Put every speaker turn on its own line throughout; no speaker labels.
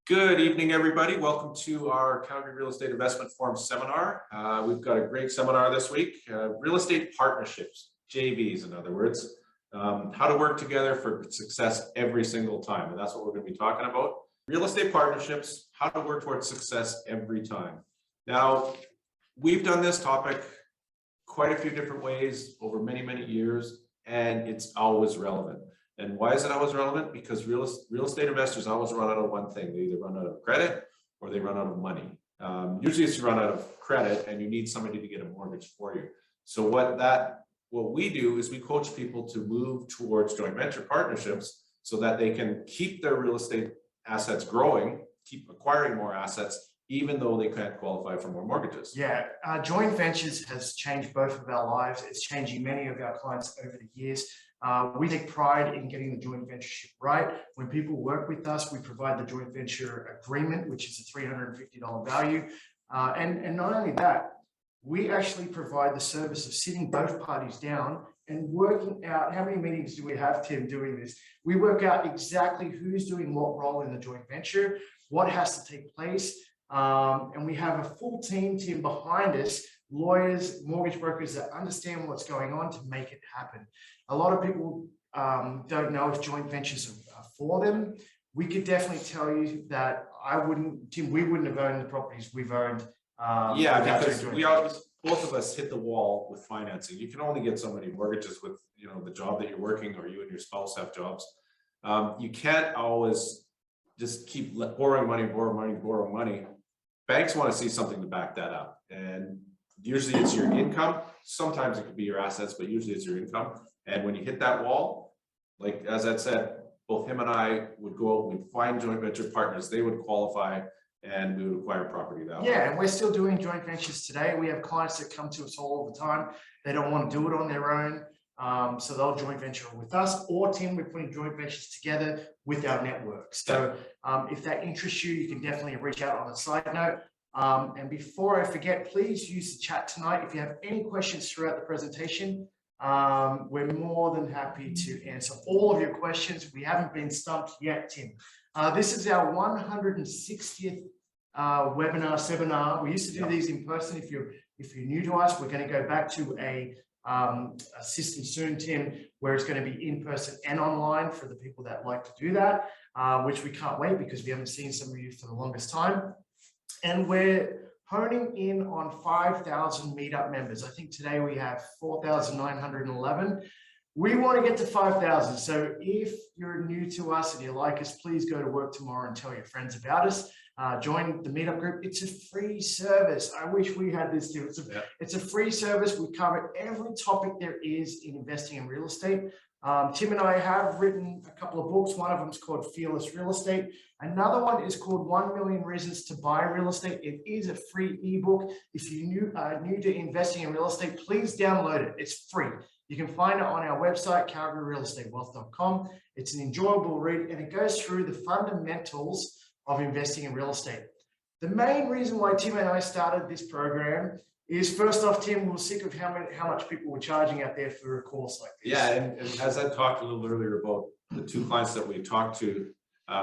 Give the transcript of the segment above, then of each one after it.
Good evening, everybody. Welcome to our Calgary Real Estate Investment Forum seminar. We've got a great seminar this week, real estate partnerships, JVs in other words, how to work together for success every single time. And that's what we're going to be talking about. Real estate partnerships, how to work towards success every time. Now, we've done this topic quite a few different ways over many, many years, and it's always relevant. And why is it always relevant? Because real estate investors always run out of one thing. They either run out of credit or they run out of money. Usually it's you run out of credit and you need somebody to get a mortgage for you. So what we do is we coach people to move towards joint venture partnerships so that they can keep their real estate assets growing, keep acquiring more assets, even though they can't qualify for more mortgages.
Yeah, joint ventures has changed both of our lives. It's changing many of our clients over the years. We take pride in getting the joint venture right. When people work with us, we provide the joint venture agreement, which is a $350 value. And not only that, we actually provide the service of sitting both parties down and working out how many meetings do we have, Tim, doing this. We work out exactly who's doing what role in the joint venture, what has to take place. And we have a full team behind us, lawyers, mortgage brokers that understand what's going on to make it happen. A lot of people don't know if joint ventures are for them. We could definitely tell you that we wouldn't have owned the properties we've owned.
Yeah, because both of us hit the wall with financing. You can only get so many mortgages with the job that you're working, or you and your spouse have jobs. You can't always just keep borrowing money. Banks want to see something to back that up. And usually it's your income. Sometimes it could be your assets, but usually it's your income. And when you hit that wall, like Azad said, both him and I would go out, we'd find joint venture partners, they would qualify, and we would acquire property that way.
Yeah, and we're still doing joint ventures today. We have clients that come to us all the time. They don't want to do it on their own. So they'll joint venture with us, or Tim, we're putting joint ventures together with our network. So if that interests you, you can definitely reach out on a side note. And before I forget, please use the chat tonight. If you have any questions throughout the presentation, we're more than happy to answer all of your questions. We haven't been stumped yet, Tim. This is our 160th seminar. We used to do these in person. If you're new to us, we're going to go back to a system soon, Tim, where it's going to be in person and online for the people that like to do that, which we can't wait because we haven't seen some of you for the longest time. And we're honing in on 5,000 meetup members. I think today we have 4,911. We want to get to 5,000. So if you're new to us and you like us, please go to work tomorrow and tell your friends about us. Join the meetup group. It's a free service. I wish we had this too. It's a free service. We cover every topic there is in investing in real estate. Tim and I have written a couple of books. One of them is called Fearless Real Estate. Another one is called 1 Million Reasons to Buy Real Estate. It is a free ebook. If you're new to investing in real estate, please download it. It's free. You can find it on our website, calgaryrealestatewealth.com. It's an enjoyable read, and it goes through the fundamentals of investing in real estate. The main reason why Tim and I started this program is, first off, Tim, we're sick of how much people were charging out there for a course like this.
Yeah, and as I talked a little earlier about the two clients that we talked to,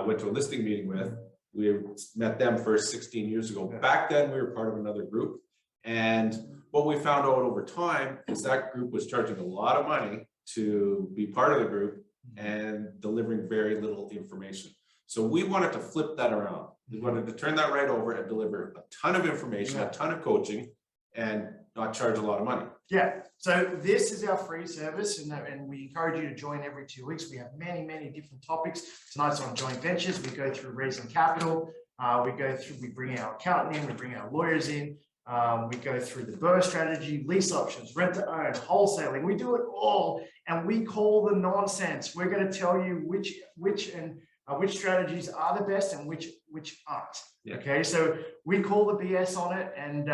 went to a listing meeting with, we met them first 16 years ago. Back then, we were part of another group. And what we found out over time is that group was charging a lot of money to be part of the group and delivering very little information. So we wanted to flip that around. We wanted to turn that right over and deliver a ton of information, a ton of coaching, and not charge a lot of money.
Yeah, so this is our free service, and we encourage you to join every 2 weeks. We have many, many different topics. Tonight's on joint ventures. We go through raising capital. We bring our accountant in, we bring our lawyers in. We go through the BRRRR strategy, lease options, rent to own, wholesaling. We do it all, and we call the nonsense. We're going to tell you which strategies are the best and which aren't.
Yeah.
Okay, so we call the BS on it, and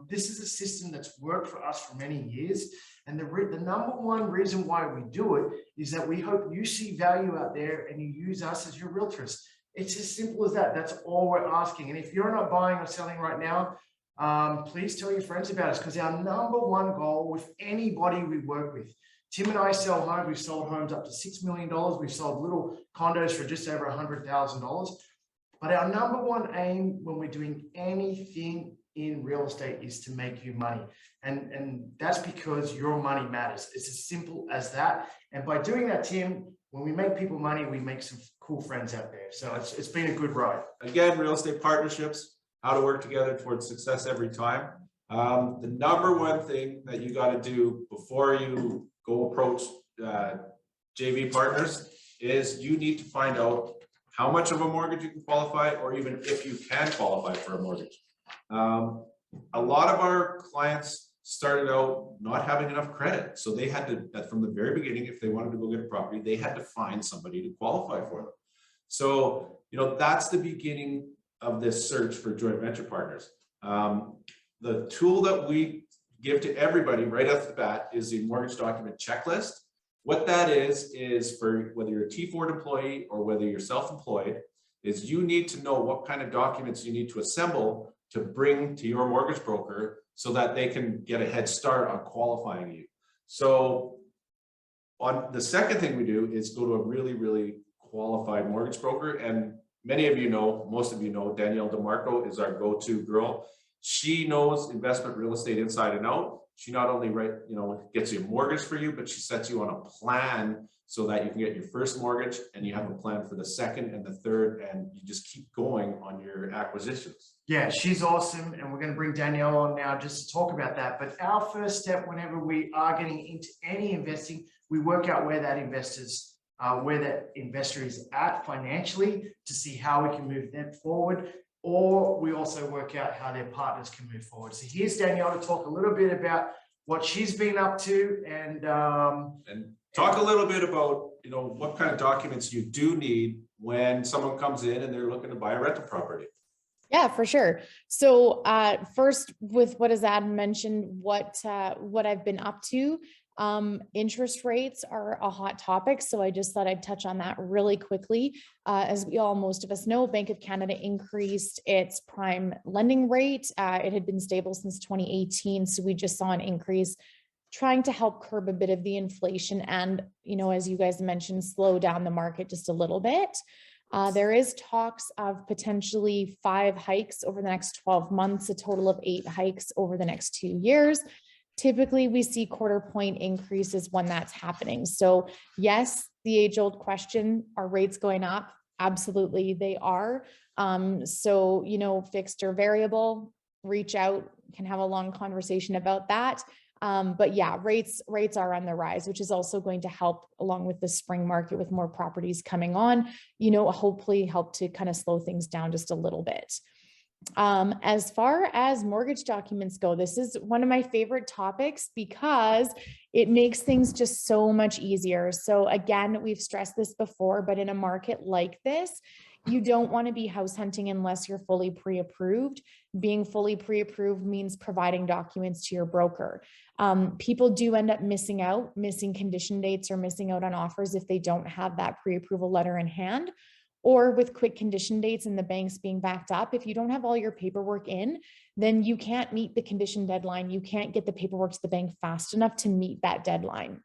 this is a system that's worked for us for many years. And the number one reason why we do it is that we hope you see value out there and you use us as your realtors. It's as simple as that. That's all we're asking. And if you're not buying or selling right now, please tell your friends about us, because our number one goal with anybody we work with, Tim and I sell homes. We've sold homes up to $6 million. We've sold little condos for just over $100,000. But our number one aim when we're doing anything in real estate is to make you money. And that's because your money matters. It's as simple as that. And by doing that, Tim, when we make people money, we make some cool friends out there. So it's been a good ride.
Again, real estate partnerships, how to work together towards success every time. The number one thing that you got to do before you go approach JV partners is you need to find out how much of a mortgage you can qualify, or even if you can qualify for a mortgage. A lot of our clients started out not having enough credit. So they had to, from the very beginning, if they wanted to go get a property, they had to find somebody to qualify for them. So, that's the beginning of this search for joint venture partners. The tool that we give to everybody right off the bat is the mortgage document checklist. What that is for whether you're a T4 employee or whether you're self-employed, is you need to know what kind of documents you need to assemble to bring to your mortgage broker so that they can get a head start on qualifying you. So on the second thing we do is go to a really, really qualified mortgage broker. And many of you know, most of you know, Danielle DeMarco is our go-to girl. She knows investment real estate inside and out. She not only gets you a mortgage for you, but she sets you on a plan so that you can get your first mortgage and you have a plan for the second and the third, and you just keep going on your acquisitions.
Yeah, she's awesome. And we're going to bring Danielle on now just to talk about that. But our first step, whenever we are getting into any investing, we work out where that investor is at financially to see how we can move them forward. Or we also work out how their partners can move forward. So here's Danielle to talk a little bit about what she's been up to and
talk a little bit about, what kind of documents you do need when someone comes in and they're looking to buy a rental property.
Yeah, for sure. So first, with what Azad mentioned, what I've been up to, interest rates are a hot topic. So I just thought I'd touch on that really quickly. As most of us know, Bank of Canada increased its prime lending rate. It had been stable since 2018. So we just saw an increase, trying to help curb a bit of the inflation and, as you guys mentioned, slow down the market just a little bit. There is talks of potentially 5 hikes over the next 12 months, a total of 8 hikes over the next 2 years. Typically, we see quarter point increases when that's happening. So yes, the age-old question, are rates going up? Absolutely, they are. So, fixed or variable, reach out, can have a long conversation about that. But yeah, rates are on the rise, which is also going to help along with the spring market with more properties coming on, hopefully help to kind of slow things down just a little bit. As far as mortgage documents go, this is one of my favorite topics because it makes things just so much easier. So again, we've stressed this before, but in a market like this, you don't want to be house hunting unless you're fully pre-approved. Being fully pre-approved means providing documents to your broker. People do end up missing condition dates or missing out on offers if they don't have that pre-approval letter in hand. Or with quick condition dates and the banks being backed up, if you don't have all your paperwork in, then you can't meet the condition deadline. You can't get the paperwork to the bank fast enough to meet that deadline.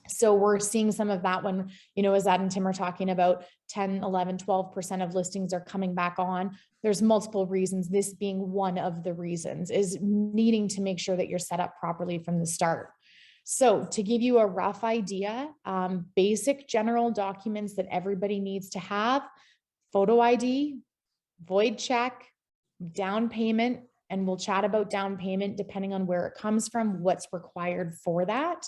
So we're seeing some of that when, Azad and Tim are talking about 10, 11, 12% of listings are coming back on. There's multiple reasons, this being one of the reasons, is needing to make sure that you're set up properly from the start. So to give you a rough idea, basic general documents that everybody needs to have: photo ID, void check, down payment, and we'll chat about down payment depending on where it comes from, what's required for that.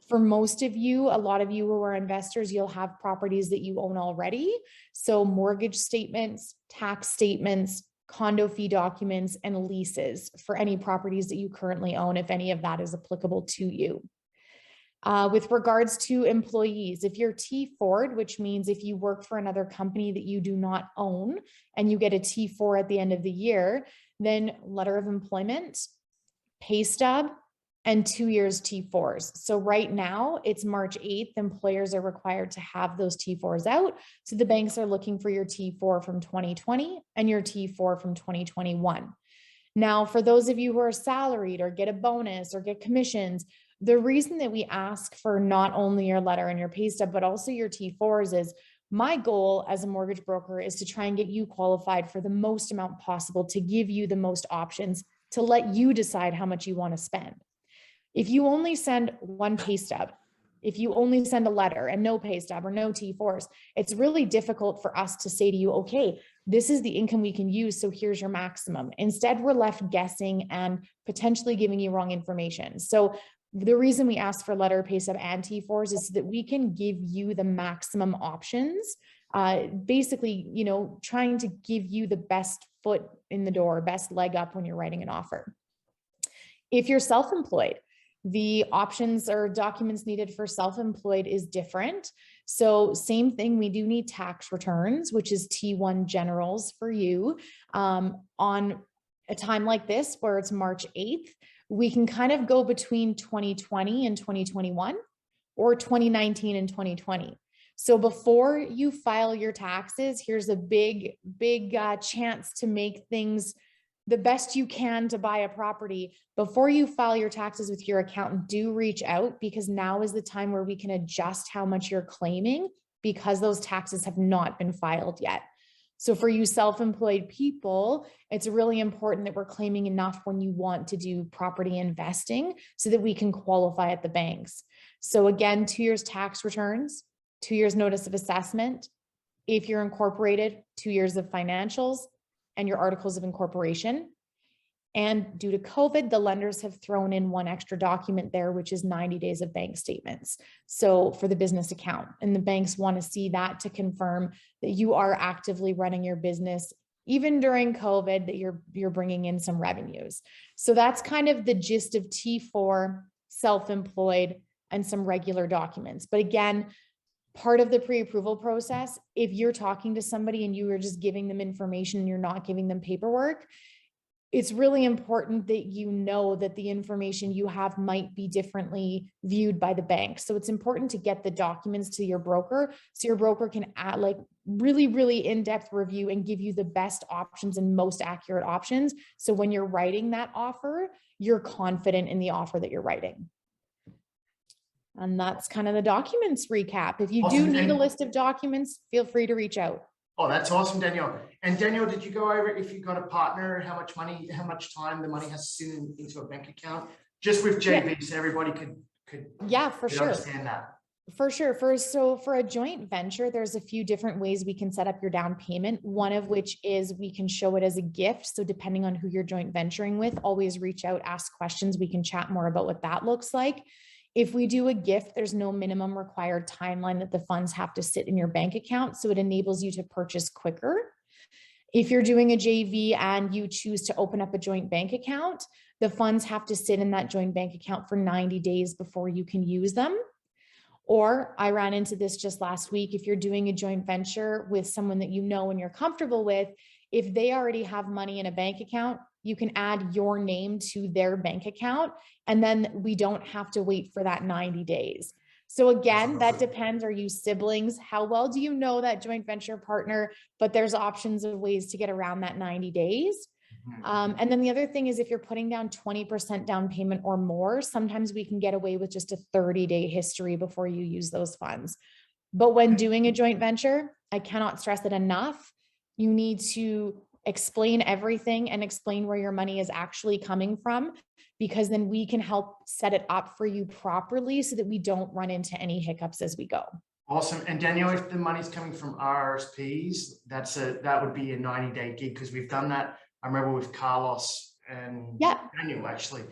For most of you, a lot of you who are investors, you'll have properties that you own already. So mortgage statements, tax statements, condo fee documents, and leases for any properties that you currently own, if any of that is applicable to you. With regards to employees, if you're T4'd, which means if you work for another company that you do not own and you get a T4 at the end of the year, then letter of employment, pay stub, and 2 years T4s. So right now it's March 8th, employers are required to have those T4s out. So the banks are looking for your T4 from 2020 and your T4 from 2021. Now, for those of you who are salaried or get a bonus or get commissions, the reason that we ask for not only your letter and your pay stub, but also your T4s is My goal as a mortgage broker is to try and get you qualified for the most amount possible, to give you the most options, to let you decide how much you want to spend. If you only send one pay stub, if you only send a letter and no pay stub or no T4s, it's really difficult for us to say to you, okay, this is the income we can use, so here's your maximum. Instead, we're left guessing and potentially giving you wrong information. So the reason we ask for letter, pay stub, and T4s is so that we can give you the maximum options, basically, you know, trying to give you the best foot in the door, best leg up when you're writing an offer. If you're self-employed, the options or documents needed for self-employed is different. So same thing, we do need tax returns, which is T1 generals for you. On a time like this, where it's March 8th, we can kind of go between 2020 and 2021 or 2019 and 2020. So before you file your taxes, here's a big chance to make things the best you can to buy a property. Before you file your taxes with your accountant, do reach out, because now is the time where we can adjust how much you're claiming, because those taxes have not been filed yet. So for you self-employed people, it's really important that we're claiming enough when you want to do property investing so that we can qualify at the banks. So again, 2 years tax returns, 2 years notice of assessment. If you're incorporated, 2 years of financials and your articles of incorporation. And due to COVID, the lenders have thrown in one extra document there, which is 90 days of bank statements. So for the business account, and the banks want to see that to confirm that you are actively running your business, even during COVID, that you're bringing in some revenues. So that's kind of the gist of T4, self-employed, and some regular documents. But again, part of the pre-approval process, if you're talking to somebody and you are just giving them information and you're not giving them paperwork, it's really important that you know that the information you have might be differently viewed by the bank. So it's important to get the documents to your broker, so your broker can add like really in-depth review and give you the best options and most accurate options. So when you're writing that offer, you're confident in the offer that you're writing. And that's kind of the documents recap. If you do need a list of documents, feel free to reach out.
Oh, that's awesome, Danielle. And Danielle, did you go over if you've got a partner, how much time the money has to sit into a bank account? Just with JV, so everybody could
for sure
understand that.
For sure. For a joint venture, there's a few different ways we can set up your down payment. One of which is we can show it as a gift. So depending on who you're joint venturing with, always reach out, ask questions. We can chat more about what that looks like. If we do a gift, there's no minimum required timeline that the funds have to sit in your bank account. So it enables you to purchase quicker. If you're doing a JV and you choose to open up a joint bank account, the funds have to sit in that joint bank account for 90 days before you can use them. Or I ran into this just last week. If you're doing a joint venture with someone that you know and you're comfortable with, if they already have money in a bank account, you can add your name to their bank account, and then we don't have to wait for that 90 days. So again, that depends. Are you siblings? How well do you know that joint venture partner? But there's options of ways to get around that 90 days. And then the other thing is, if you're putting down 20% down payment or more, sometimes we can get away with just a 30-day history before you use those funds. But when doing a joint venture, I cannot stress it enough. You need to explain everything and explain where your money is actually coming from, because then we can help set it up for you properly so that we don't run into any hiccups as we go.
Awesome. And Danielle, if the money's coming from RSPs, that would be a 90-day gig, because we've done that. I remember with Carlos and Daniel, actually,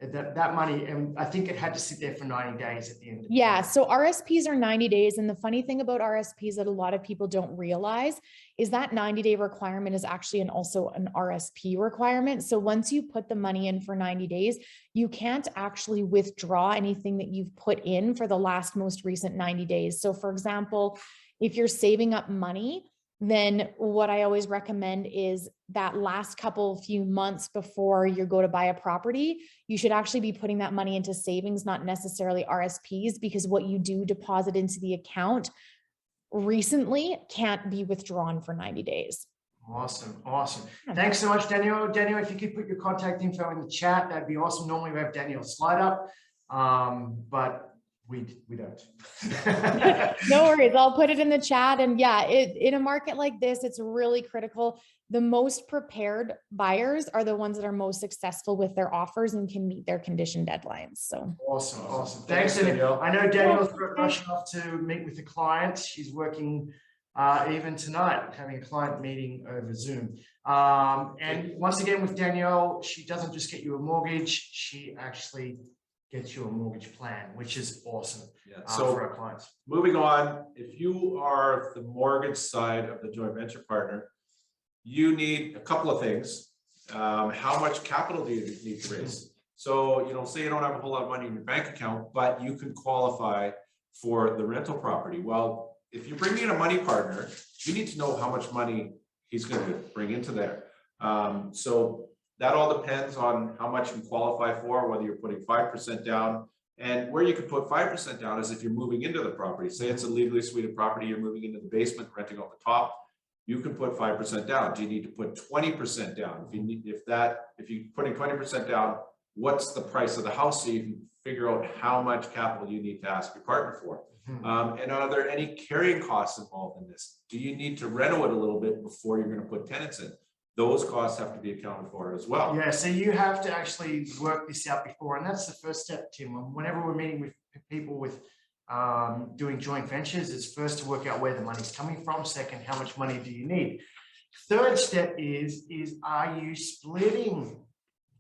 that money, and I think it had to sit there for 90 days at the end.
So RSPs are 90 days. And the funny thing about RSPs that a lot of people don't realize is that 90-day requirement is actually also an RSP requirement. So once you put the money in for 90 days, you can't actually withdraw anything that you've put in for the last most recent 90 days. So for example, if you're saving up money, then what I always recommend is that last few months before you go to buy a property, you should actually be putting that money into savings, not necessarily RSPs, because what you do deposit into the account recently can't be withdrawn for 90 days.
Awesome. Thanks so much, Danielle. Danielle, if you could put your contact info in the chat, that'd be awesome. Normally we have Danielle's slide up, but We don't.
No worries. I'll put it in the chat. And yeah, in a market like this, it's really critical. The most prepared buyers are the ones that are most successful with their offers and can meet their condition deadlines. So
Awesome. Thanks, Danielle. I know Danielle's rushing off to meet with the client. She's working even tonight, having a client meeting over Zoom. And once again, with Danielle, she doesn't just get you a mortgage, she actually gets you a mortgage plan, which is awesome.
Yeah. So
for our clients.
Moving on, if you are the mortgage side of the joint venture partner, you need a couple of things. How much capital do you need to raise? So, say you don't have a whole lot of money in your bank account, but you can qualify for the rental property. Well, if you're bringing in a money partner, you need to know how much money he's going to bring into there. So that all depends on how much you qualify for, whether you're putting 5% down. And where you could put 5% down is if you're moving into the property. Say it's a legally suited property, you're moving into the basement, renting out the top. You can put 5% down. Do you need to put 20% down? If you're putting 20% down, what's the price of the house, so you can figure out how much capital you need to ask your partner for. And are there any carrying costs involved in this? Do you need to reno it a little bit before you're going to put tenants in? Those costs have to be accounted for as well.
Yeah, so you have to actually work this out before, and that's the first step, Tim. Whenever we're meeting with people with doing joint ventures, is first to work out where the money's coming from. Second, how much money do you need? Third step is are you splitting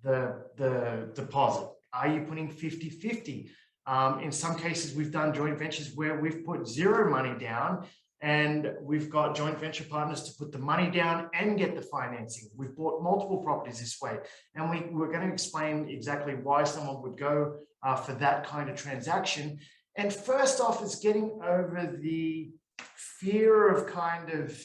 the deposit? Are you putting 50-50? In some cases, we've done joint ventures where we've put zero money down, and we've got joint venture partners to put the money down and get the financing. We've bought multiple properties this way, and we're going to explain exactly why someone would go for that kind of transaction. And first off is getting over the fear of kind of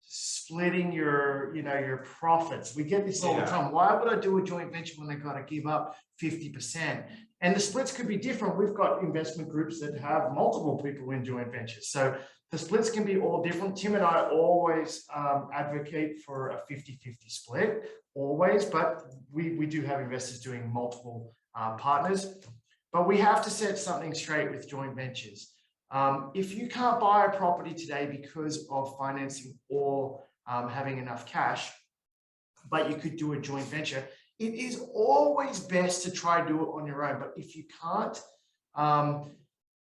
splitting your profits. We get this all the time. Why would I do a joint venture when I got to give up 50%? And the splits could be different. We've got investment groups that have multiple people in joint ventures. So the splits can be all different. Tim and I always advocate for a 50-50 split, always, but we do have investors doing multiple partners. But we have to set something straight with joint ventures. If you can't buy a property today because of financing or having enough cash, but you could do a joint venture, it is always best to try to do it on your own. But if you can't,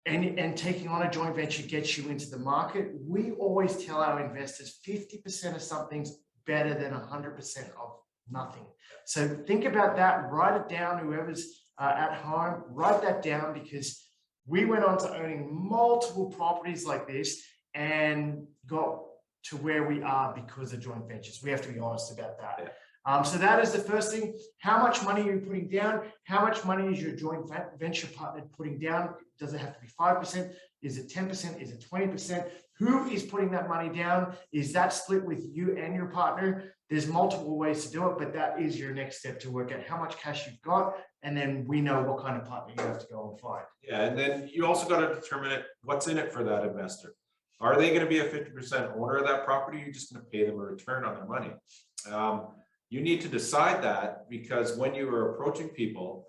and taking on a joint venture gets you into the market, we always tell our investors 50% of something's better than 100% of nothing. So think about that, write it down, whoever's at home, write that down, because we went on to owning multiple properties like this and got to where we are because of joint ventures. We have to be honest about that. Yeah. So that is the first thing. How much money are you putting down? How much money is your joint venture partner putting down? Does it have to be 5%? Is it 10%? Is it 20%? Who is putting that money down? Is that split with you and your partner? There's multiple ways to do it, but that is your next step to work out how much cash you've got. And then we know what kind of partner you have to go and find.
Yeah, and then you also got to determine what's in it for that investor. Are they going to be a 50% owner of that property? You're just going to pay them a return on their money. You need to decide that, because when you are approaching people,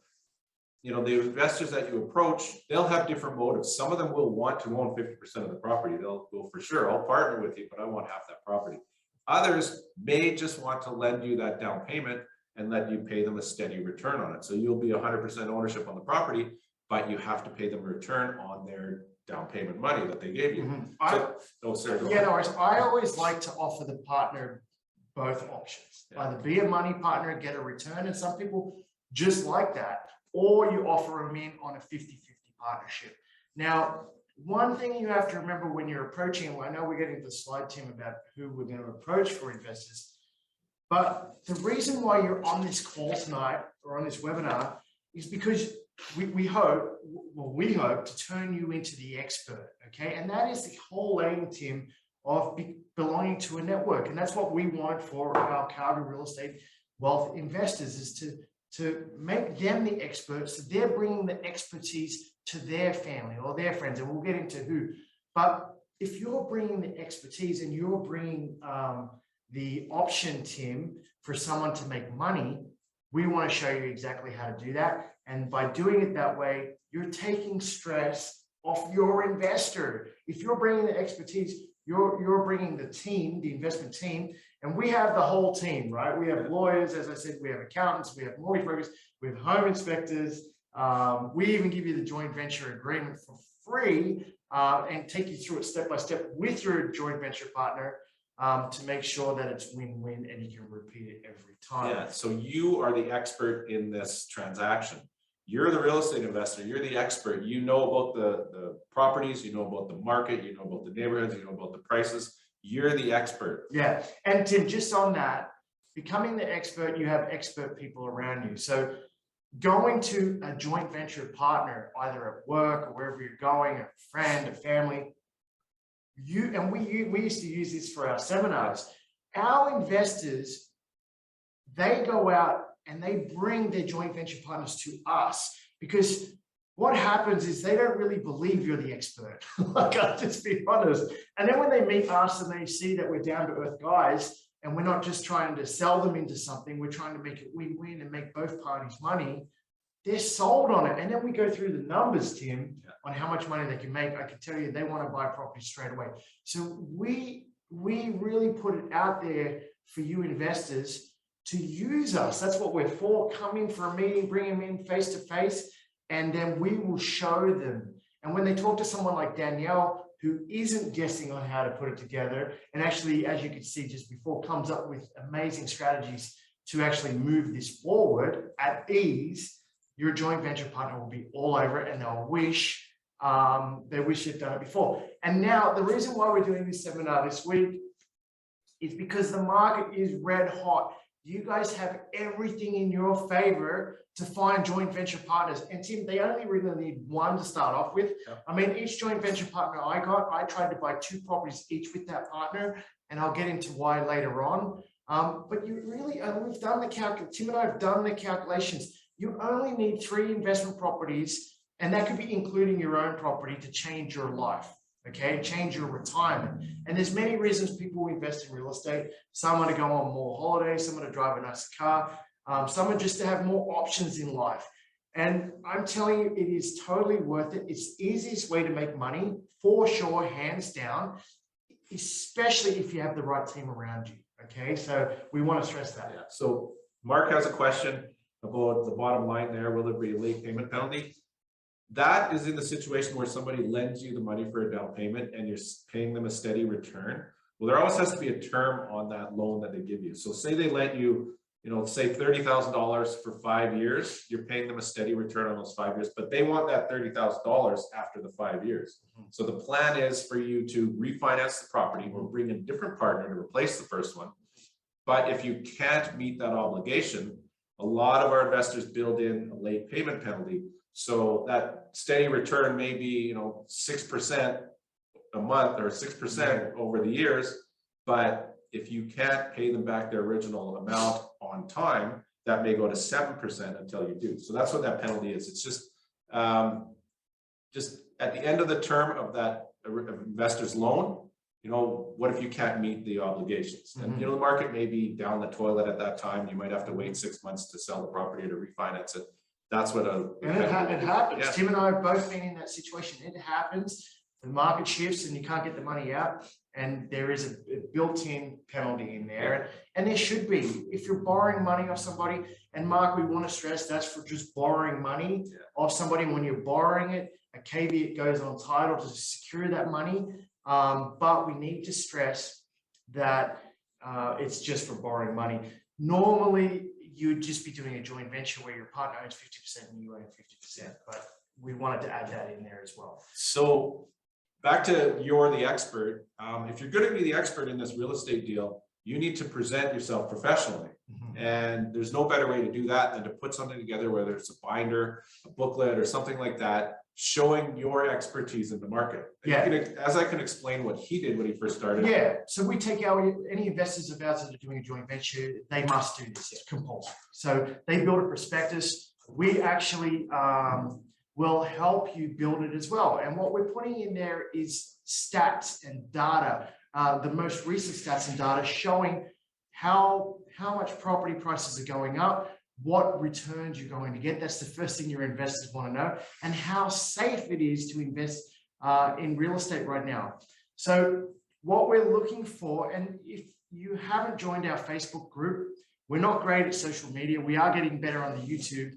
the investors that you approach, they'll have different motives. Some of them will want to own 50% of the property. They'll go, for sure, I'll partner with you, but I want half that property. Others may just want to lend you that down payment and let you pay them a steady return on it. So you'll be 100% ownership on the property, but you have to pay them a return on their down payment money that they gave you.
I always like to offer the partner both options. Yeah. Either be a money partner, get a return, and some people just like that, or you offer them in on a 50-50 partnership. Now, one thing you have to remember when you're approaching, I know we're getting to the slide, Tim, about who we're going to approach for investors, but the reason why you're on this call tonight or on this webinar is because we hope to turn you into the expert, okay? And that is the whole aim, Tim, of belonging to a network. And that's what we want for our Calgary Real Estate Wealth investors, is to make them the experts, so they're bringing the expertise to their family or their friends, and we'll get into who. But if you're bringing the expertise and you're bringing the option, Tim, for someone to make money, we want to show you exactly how to do that. And by doing it that way, you're taking stress of your investor. If you're bringing the expertise, you're bringing the team, the investment team, and we have the whole team, right? We have lawyers, as I said, we have accountants, we have mortgage brokers, we have home inspectors. We even give you the joint venture agreement for free and take you through it step by step with your joint venture partner to make sure that it's win-win and you can repeat it every time.
Yeah, so you are the expert in this transaction. You're the real estate investor, you're the expert. You know about the properties, you know about the market, you know about the neighborhoods, you know about the prices. You're the expert.
Yeah, and Tim, just on that, becoming the expert, you have expert people around you. So going to a joint venture partner, either at work or wherever you're going, a friend, a family, we used to use this for our seminars. Our investors, they go out and they bring their joint venture partners to us, because what happens is they don't really believe you're the expert. Like, I'll just be honest. And then when they meet us and they see that we're down to earth guys and we're not just trying to sell them into something, we're trying to make it win-win and make both parties money, they're sold on it. And then we go through the numbers, Tim, on how much money they can make. I can tell you they want to buy property straight away. So we really put it out there for you investors to use us. That's what we're for. Come in for a meeting, bring them in face to face, and then we will show them. And when they talk to someone like Danielle, who isn't guessing on how to put it together, and actually, as you can see just before, comes up with amazing strategies to actually move this forward at ease, your joint venture partner will be all over it, and they'll wish they've done it before. And now the reason why we're doing this seminar this week is because the market is red hot. You guys have everything in your favor to find joint venture partners. And Tim, they only really need one to start off with.
Yep.
I mean, each joint venture partner I tried to buy 2 properties each with that partner, and I'll get into why later on. But you really, we've done the Tim and I have done the calculations. You only need 3 investment properties, and that could be including your own property, to change your life. Okay, change your retirement. And there's many reasons people invest in real estate. Some want to go on more holidays, some want to drive a nicer car, some are just to have more options in life. And I'm telling you, it is totally worth it. It's the easiest way to make money, for sure, hands down, especially if you have the right team around you. Okay, so we want to stress that.
Yeah. So Mark has a question about the bottom line there. Will there be a late payment penalty? That is in the situation where somebody lends you the money for a down payment and you're paying them a steady return. Well, there always has to be a term on that loan that they give you. So say they lent you, say $30,000 for 5 years, you're paying them a steady return on those 5 years, but they want that $30,000 after the 5 years. So the plan is for you to refinance the property or bring a different partner to replace the first one. But if you can't meet that obligation, a lot of our investors build in a late payment penalty. So that steady return may be, 6% a month or 6% over the years. But if you can't pay them back their original amount on time, that may go to 7% until you do. So that's what that penalty is. It's just at the end of the term of that investor's loan, what if you can't meet the obligations? And, the market may be down the toilet at that time. You might have to wait 6 months to sell the property to refinance it. That's what
it happens.
Yeah.
Tim and I have both been in that situation. It happens. The market shifts and you can't get the money out, and there is a built-in penalty in there. And there should be. If you're borrowing money off somebody, and Mark, we want to stress that's for just borrowing money off somebody. When you're borrowing it, a caveat goes on title to secure that money. But we need to stress that it's just for borrowing money. Normally, you'd just be doing a joint venture where your partner owns 50% and you own 50%, but we wanted to add that in there as well.
So back to you're the expert. If you're going to be the expert in this real estate deal, you need to present yourself professionally. And there's no better way to do that than to put something together, whether it's a binder, a booklet, or something like that, showing your expertise in the market.
Yeah.
As I can explain what he did when he first started.
Yeah. So we take any investors of ours that are doing a joint venture, they must do this. It's compulsory. So they build a prospectus. We actually will help you build it as well. And what we're putting in there is stats and data, the most recent stats and data showing how much property prices are going up, what returns you're going to get. That's the first thing your investors want to know, and how safe it is to invest in real estate right now. So what we're looking for, and if you haven't joined our Facebook group, we're not great at social media. We are getting better on the YouTube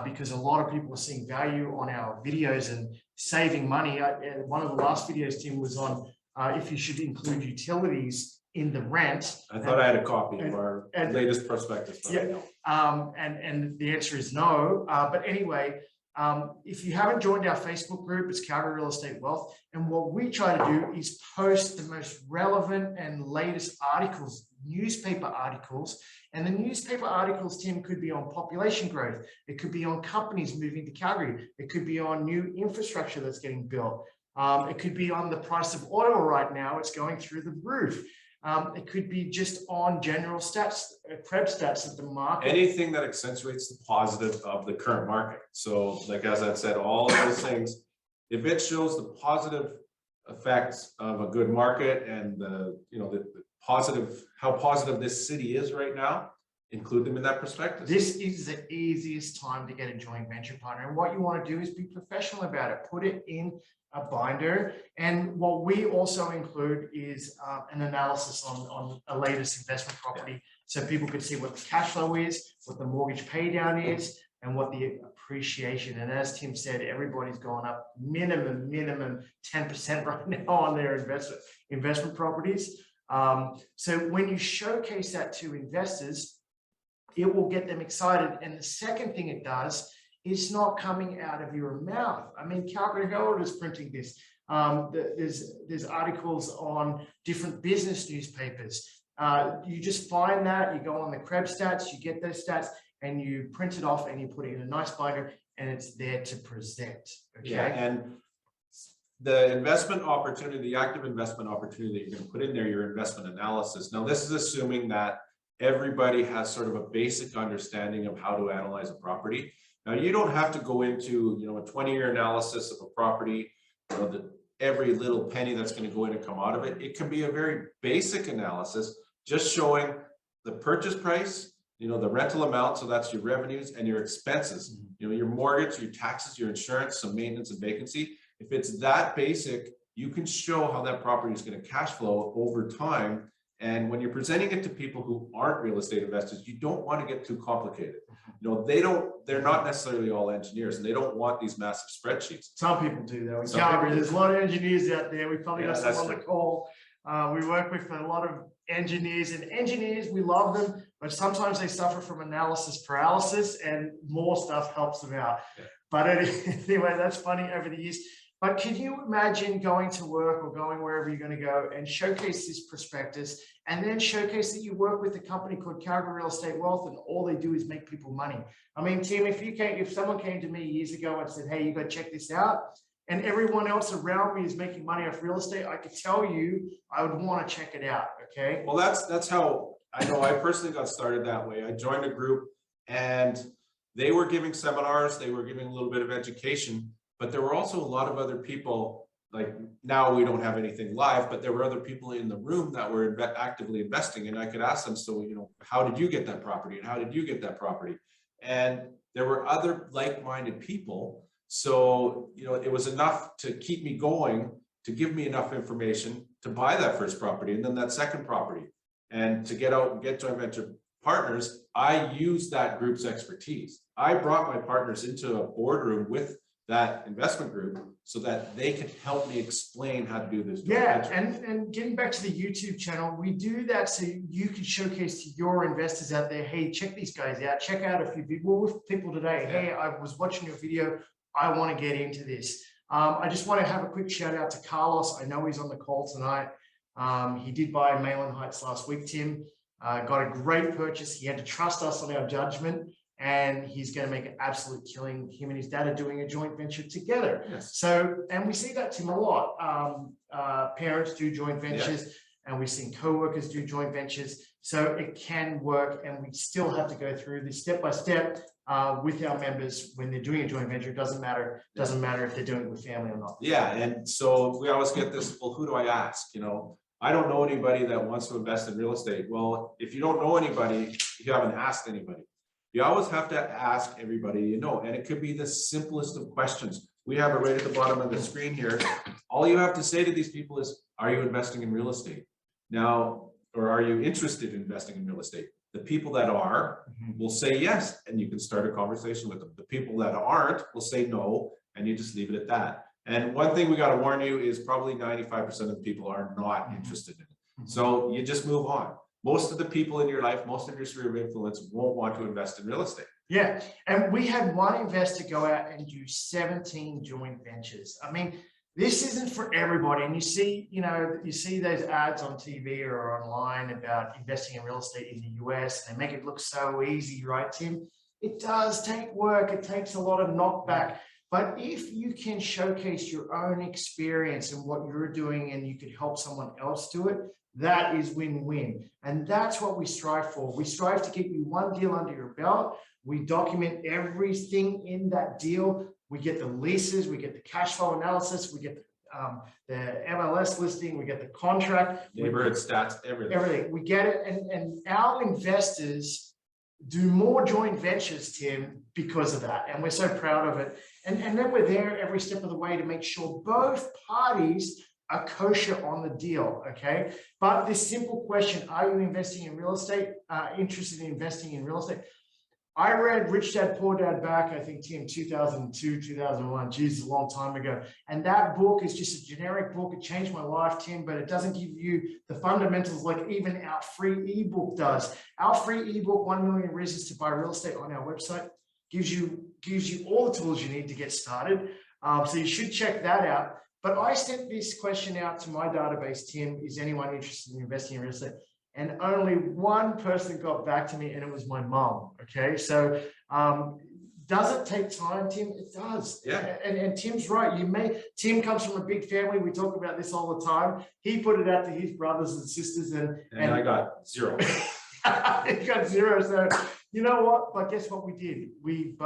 because a lot of people are seeing value on our videos and saving money. One of the last videos, Tim, was on if you should include utilities in the rent.
I thought I had a copy of our latest prospectus.
Yeah, and the answer is no. But anyway, if you haven't joined our Facebook group, it's Calgary Real Estate Wealth. And what we try to do is post the most relevant and latest articles, newspaper articles. And the newspaper articles, Tim, could be on population growth. It could be on companies moving to Calgary. It could be on new infrastructure that's getting built. It could be on the price of oil right now. It's going through the roof. It could be just on general stats, Krebs stats of the market.
Anything that accentuates the positive of the current market. So like Azad said, all of those things, if it shows the positive effects of a good market and the positive, how positive this city is right now, include them in that perspective.
This is the easiest time to get a joint venture partner. And what you want to do is be professional about it. Put it in a binder. And what we also include is an analysis on a latest investment property. So people can see what the cash flow is, what the mortgage pay down is, and what the appreciation. And as Tim said, everybody's gone up minimum 10% right now on their investment properties. So when you showcase that to investors, it will get them excited. And the second thing it does, it's not coming out of your mouth. I mean, Calgary Herald is printing this. There's articles on different business newspapers. You just find that, you go on the Krebs stats, you get those stats, and you print it off and you put it in a nice binder, and it's there to present. Okay.
Yeah, and the investment opportunity, the active investment opportunity that you're going to put in there, your investment analysis. Now, this is assuming that everybody has sort of a basic understanding of how to analyze a property. Now, you don't have to go into, a 20-year analysis of a property, every little penny that's going to go in and come out of it. It can be a very basic analysis, just showing the purchase price, the rental amount, so that's your revenues and your expenses, your mortgage, your taxes, your insurance, some maintenance and vacancy. If it's that basic, you can show how that property is going to cash flow over time. And when you're presenting it to people who aren't real estate investors, you don't want to get too complicated. They're not necessarily all engineers, and they don't want these massive spreadsheets.
Some people do though. In Calgary, there's a lot of engineers out there. We probably got some on the call. We work with a lot of engineers, and engineers, we love them, but sometimes they suffer from analysis paralysis, and more stuff helps them out. Yeah. But anyway, that's funny over the years. But can you imagine going to work or going wherever you're going to go and showcase this prospectus, and then showcase that you work with a company called Calgary Real Estate Wealth, and all they do is make people money? I mean, Tim, if someone came to me years ago and said, hey, you got to check this out, and everyone else around me is making money off real estate, I could tell you I would want to check it out. Okay.
Well, that's how I know I personally got started that way. I joined a group, and they were giving seminars, they were giving a little bit of education. But there were also a lot of other people, like now we don't have anything live, but there were other people in the room that were actively investing. And I could ask them, so, how did you get that property? And how did you get that property? And there were other like-minded people. So, it was enough to keep me going, to give me enough information to buy that first property and then that second property. And to get out and get joint venture partners, I used that group's expertise. I brought my partners into a boardroom with that investment group so that they can help me explain how to do this.
Yeah, and getting back to the YouTube channel, we do that so you can showcase to your investors out there, hey, check these guys out, check out a few people with people today. Yeah. Hey, I was watching your video, I want to get into this. I just want to have a quick shout out to Carlos. I know he's on the call tonight. He did buy Mayland Heights last week, Tim. Got a great purchase. He had to trust us on our judgment, and he's going to make an absolute killing. Him and his dad are doing a joint venture together.
Yes.
So, and we see that, Tim, a lot. Parents do joint ventures, and we've seen co-workers do joint ventures. So it can work, and we still have to go through this step by step with our members when they're doing a joint venture. It doesn't matter if they're doing it with family or not. Yeah,
and so we always get this, well, who do I ask? I don't know anybody that wants to invest in real estate. Well, if you don't know anybody, you haven't asked anybody. You always have to ask everybody and it could be the simplest of questions. We have it right at the bottom of the screen here. All you have to say to these people is, are you investing in real estate now, or are you interested in investing in real estate? The people that are will say yes, and you can start a conversation with them. The people that aren't will say no, and you just leave it at that. And one thing we got to warn you is probably 95% of the people are not interested in it. So you just move on. Most of the people in your life, most of your sphere of influence won't want to invest in real estate.
Yeah, and we had one investor go out and do 17 joint ventures. I mean, this isn't for everybody. And you see, you see those ads on TV or online about investing in real estate in the US, and they make it look so easy, right, Tim? It does take work. It takes a lot of knockback. But if you can showcase your own experience and what you're doing, and you could help someone else do it, that is win-win. And that's what we strive for. We strive to get you one deal under your belt. We document everything in that deal. We get the leases, we get the cash flow analysis, we get the MLS listing, we get the contract.
Neighborhood stats, everything.
Everything. We get it. And our investors do more joint ventures, Tim, because of that. And we're so proud of it. And then we're there every step of the way to make sure both parties are kosher on the deal, okay? But this simple question, are you investing in real estate, interested in investing in real estate? I read Rich Dad, Poor Dad back, I think, Tim, 2002, 2001, geez, a long time ago. And that book is just a generic book. It changed my life, Tim, but it doesn't give you the fundamentals like even our free ebook does. Our free ebook, 1 Million Reasons to Buy Real Estate, on our website, gives you all the tools you need to get started. So you should check that out. But I sent this question out to my database, Tim, is anyone interested in investing in real estate? And only one person got back to me, and it was my mom. Okay, so does it take time, Tim? It does.
Yeah.
And Tim's right. Tim comes from a big family. We talk about this all the time. He put it out to his brothers and sisters, and
I got zero.
He got zero. So you know what? But guess what we did? We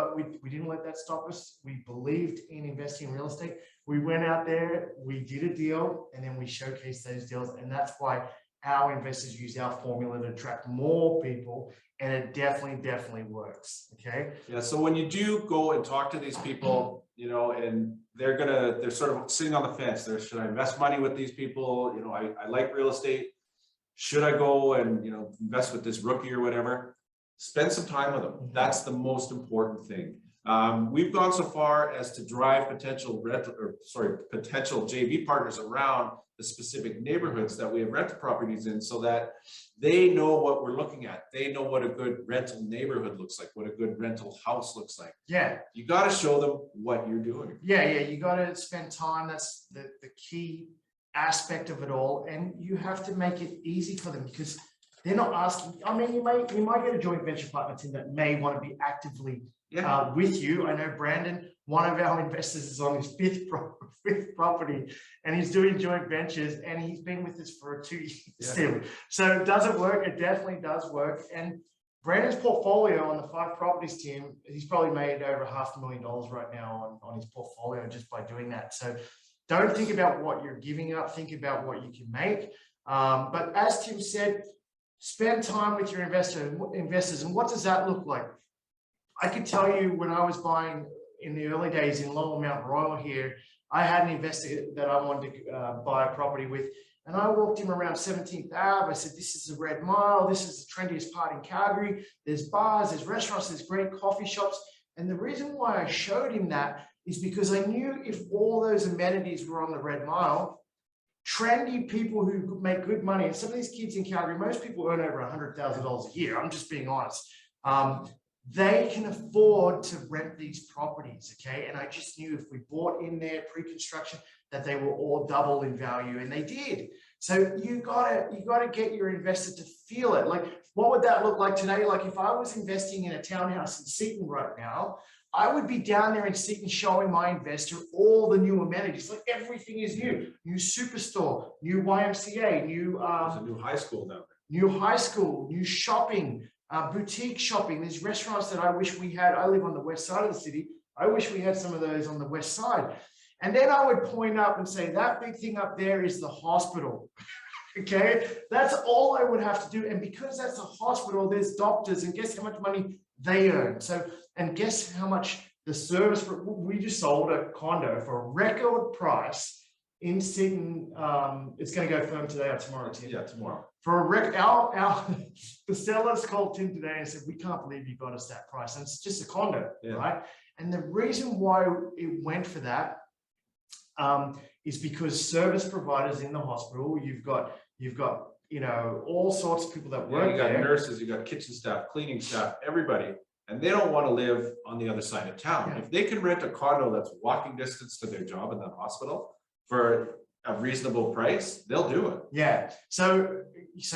didn't let that stop us. We believed in investing in real estate. We went out there, we did a deal, and then we showcased those deals, and that's why our investors use our formula to attract more people, and it definitely works. Okay.
Yeah. So when you do go and talk to these people, and they're sort of sitting on the fence. Should I invest money with these people? I like real estate. Should I go and invest with this rookie or whatever? Spend some time with them. That's the most important thing. We've gone so far as to drive potential JV partners around the specific neighborhoods that we have rental properties in, so that they know what we're looking at. They know what a good rental neighborhood looks like, what a good rental house looks like.
Yeah.
You got to show them what you're doing.
Yeah. You got to spend time. That's the key aspect of it all. And you have to make it easy for them, because they're not asking. I mean, you might get a joint venture partner, Tim, that may want to be actively with you. I know Brandon, one of our investors, is on his fifth property, and he's doing joint ventures, and he's been with us for 2 years still. So does it work? It definitely does work. And Brandon's portfolio on the 5 properties, Tim, he's probably made over $500,000 right now on his portfolio just by doing that. So don't think about what you're giving up, think about what you can make. But as Tim said, spend time with your investors. And what does that look like? I could tell you, when I was buying in the early days in Lowell Mount Royal here, I had an investor that I wanted to buy a property with. And I walked him around 17th Ave. I said, this is the Red Mile. This is the trendiest part in Calgary. There's bars, there's restaurants, there's great coffee shops. And the reason why I showed him that is because I knew if all those amenities were on the Red Mile, trendy people who make good money, and some of these kids in Calgary, most people earn over $100,000 a year. I'm just being honest. They can afford to rent these properties, okay? And I just knew if we bought in there pre-construction that they were all double in value, and they did. So you gotta get your investor to feel it. Like, what would that look like today? Like, if I was investing in a townhouse in Seaton right now, I would be down there in Seaton showing my investor all the new amenities. Like, everything is new. New superstore, new YMCA,
There's a new high school down there.
New high school, new shopping, boutique shopping. There's restaurants that I wish we had. I live on the west side of the city. I wish we had some of those on the west side. And then I would point up and say, that big thing up there is the hospital. Okay, that's all I would have to do. And because that's a hospital, there's doctors, and guess how much money they earn. So, and guess how much the service, we just sold a condo for a record price in Seaton, it's going to go firm today or tomorrow, Tim.
Yeah, tomorrow.
For a the sellers called Tim today and said, we can't believe you got us that price. And it's just a condo, right? And the reason why it went for that is because service providers in the hospital, you've got you know, all sorts of people that work
you got
there.
Nurses, you got kitchen staff, cleaning staff, everybody, and they don't want to live on the other side of town.
Yeah.
If they can rent a condo that's walking distance to their job in the hospital for a reasonable price, they'll do it.
Yeah. So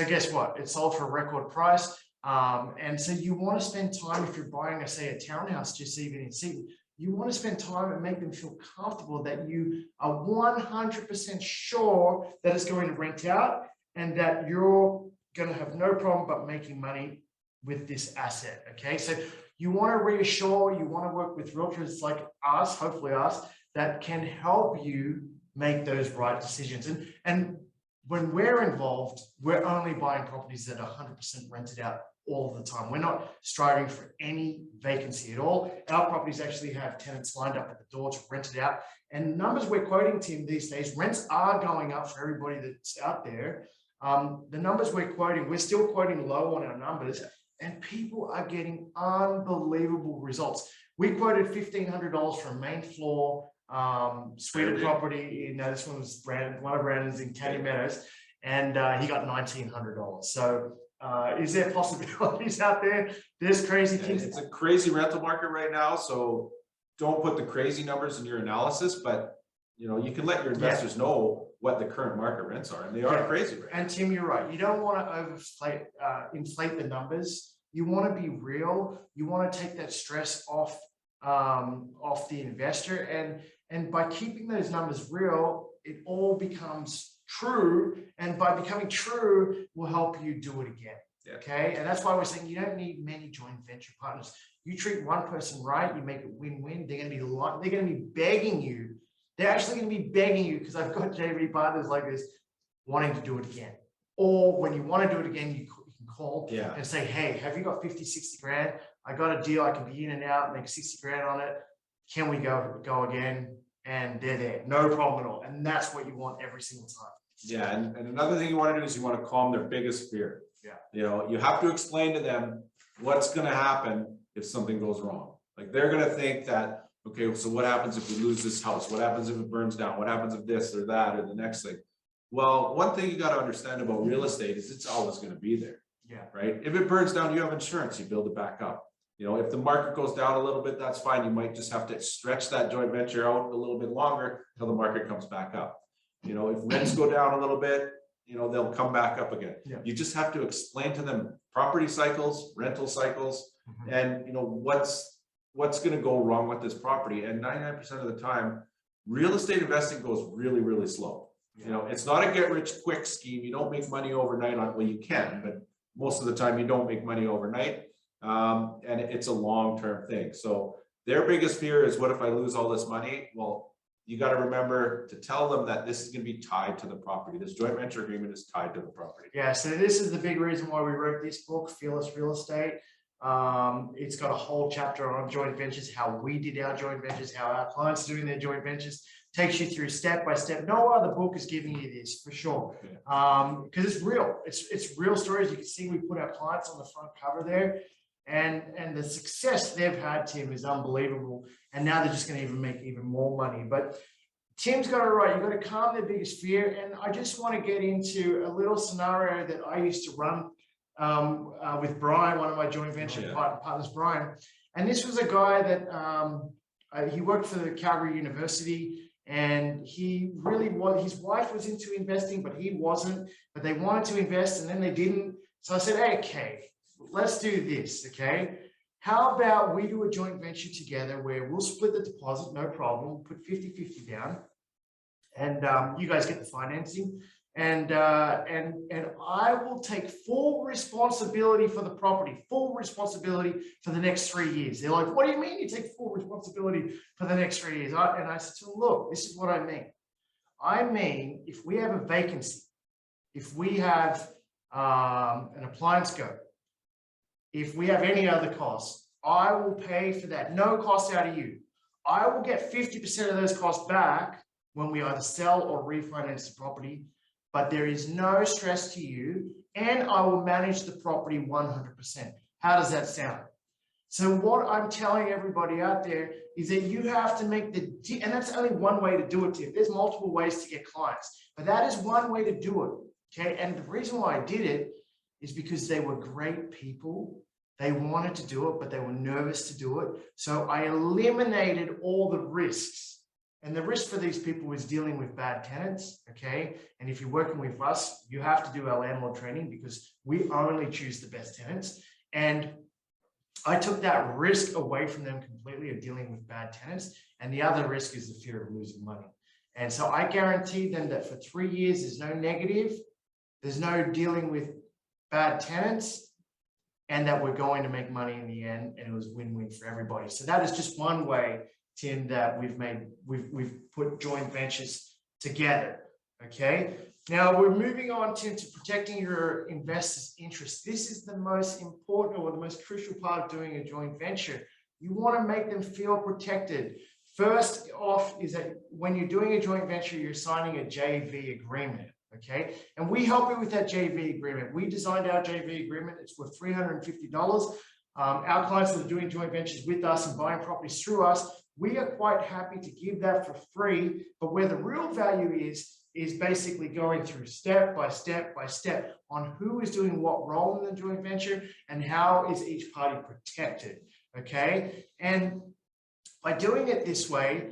guess what? It's sold for a record price. And so you want to spend time, if you're buying, say, a townhouse, just even in Seaton, you want to spend time and make them feel comfortable that you are 100% sure that it's going to rent out and that you're going to have no problem but making money with this asset. Okay. So you want to reassure, you want to work with realtors like us, hopefully us, that can help you make those right decisions. And when we're involved, we're only buying properties that are 100% rented out all the time. We're not striving for any vacancy at all. Our properties actually have tenants lined up at the door to rent it out. And numbers we're quoting, Tim, these days, rents are going up for everybody that's out there. The numbers we're quoting, we're still quoting low on our numbers, and people are getting unbelievable results. We quoted $1,500 for a main floor suite property in this one was one of Brandon's in Candy Meadows, and he got $1,900. So is there possibilities out there? There's crazy things.
It's a crazy rental market right now, so don't put the crazy numbers in your analysis, but you know, you can let your investors know what the current market rents are, and they are crazy right now.
And Tim, you're right. You don't want to inflate the numbers. You want to be real. You want to take that stress off the investor, and by keeping those numbers real, it all becomes true, and by becoming true will help you do it again. Okay, and that's why we're saying you don't need many joint venture partners. You treat one person right, you make it win-win. They're going to be begging you. They're actually going to be begging you, because I've got JV partners like this wanting to do it again. Or when you want to do it again, you can call and say, hey, have you got 50, 60 grand? I got a deal. I can be in and out, make 60 grand on it. Can we go again? And they're there. No problem at all. And that's what you want every single time.
Yeah, and another thing you want to do is you want to calm their biggest fear.
Yeah.
You know, you have to explain to them what's going to happen if something goes wrong. Like, they're going to think that, okay, so what happens if we lose this house? What happens if it burns down? What happens if this or that or the next thing? Well, one thing you got to understand about real estate is it's always going to be there.
Yeah.
Right. If it burns down, you have insurance, you build it back up. You know, if the market goes down a little bit, that's fine. You might just have to stretch that joint venture out a little bit longer until the market comes back up. You know, if rents go down a little bit, you know, they'll come back up again.
Yeah.
You just have to explain to them property cycles, rental cycles, and you know, what's going to go wrong with this property. And 99% of the time, real estate investing goes really, really slow. You know, it's not a get rich quick scheme. You don't make money overnight on, well, you can, but most of the time you don't make money overnight. And it's a long-term thing. So their biggest fear is, what if I lose all this money? Well, you got to remember to tell them that this is going to be tied to the property. This joint venture agreement is tied to the property.
Yeah. So this is the big reason why we wrote this book, Fearless Real Estate. It's got a whole chapter on joint ventures, how we did our joint ventures, how our clients are doing their joint ventures. Takes you through step by step. No other book is giving you this, for sure, because it's real. It's real stories. You can see we put our clients on the front cover there, and the success they've had, Tim, is unbelievable. And now they're just going to even make even more money. But Tim's got it right. You've got to calm their biggest fear. And I just want to get into a little scenario that I used to run with Brian, one of my joint venture partners, Brian. And this was a guy that he worked for the Calgary University. And he really was, his wife was into investing, but he wasn't, but they wanted to invest and then they didn't. So I said, hey, okay, let's do this. Okay. How about we do a joint venture together where we'll split the deposit, no problem, put 50-50 down, and you guys get the financing. And I will take full responsibility for the property, full responsibility for the next 3 years. They're like, what do you mean you take full responsibility for the next 3 years? And I said to them, look, this is what I mean. I mean, if we have a vacancy, if we have an appliance go, if we have any other costs, I will pay for that. No cost out of you. I will get 50% of those costs back when we either sell or refinance the property, but there is no stress to you, and I will manage the property 100%. How does that sound? So what I'm telling everybody out there is that you have to make and that's only one way to do it, Tim. There's multiple ways to get clients, but that is one way to do it, okay? And the reason why I did it is because they were great people. They wanted to do it, but they were nervous to do it. So I eliminated all the risks. And the risk for these people is dealing with bad tenants, okay? And if you're working with us, you have to do our landlord training because we only choose the best tenants. And I took that risk away from them completely of dealing with bad tenants. And the other risk is the fear of losing money. And so I guaranteed them that for 3 years, there's no negative, there's no dealing with bad tenants, and that we're going to make money in the end. And it was win-win for everybody. So that is just one way, Tim, that we've put joint ventures together. Okay. Now we're moving on, Tim, to protecting your investors' interests. This is the most important or the most crucial part of doing a joint venture. You want to make them feel protected. First off is that when you're doing a joint venture, you're signing a JV agreement. Okay. And we help you with that JV agreement. We designed our JV agreement. It's worth $350. Our clients that are doing joint ventures with us and buying properties through us, we are quite happy to give that for free. But where the real value is basically going through step by step by step on who is doing what role in the joint venture and how is each party protected. Okay. And by doing it this way,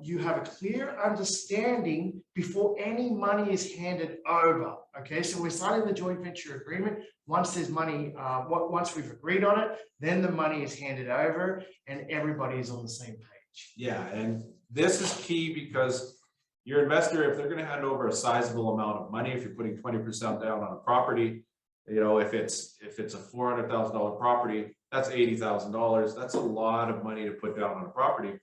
you have a clear understanding before any money is handed over. Okay, so we're signing the joint venture agreement. Once there's money, once we've agreed on it, then the money is handed over and everybody is on the same page.
Yeah, and this is key because your investor, if they're going to hand over a sizable amount of money, if you're putting 20% down on a property, you know, if it's a $400,000 property, that's $80,000. That's a lot of money to put down on a property.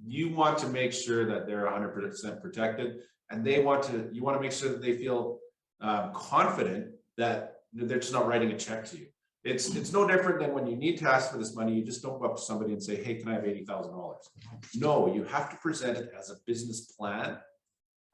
You want to make sure that they're 100% protected, and you want to make sure that they feel confident that they're just not writing a check to you. It's no different than when you need to ask for this money, you just don't go up to somebody and say, hey, can I have $80,000? No, you have to present it as a business plan,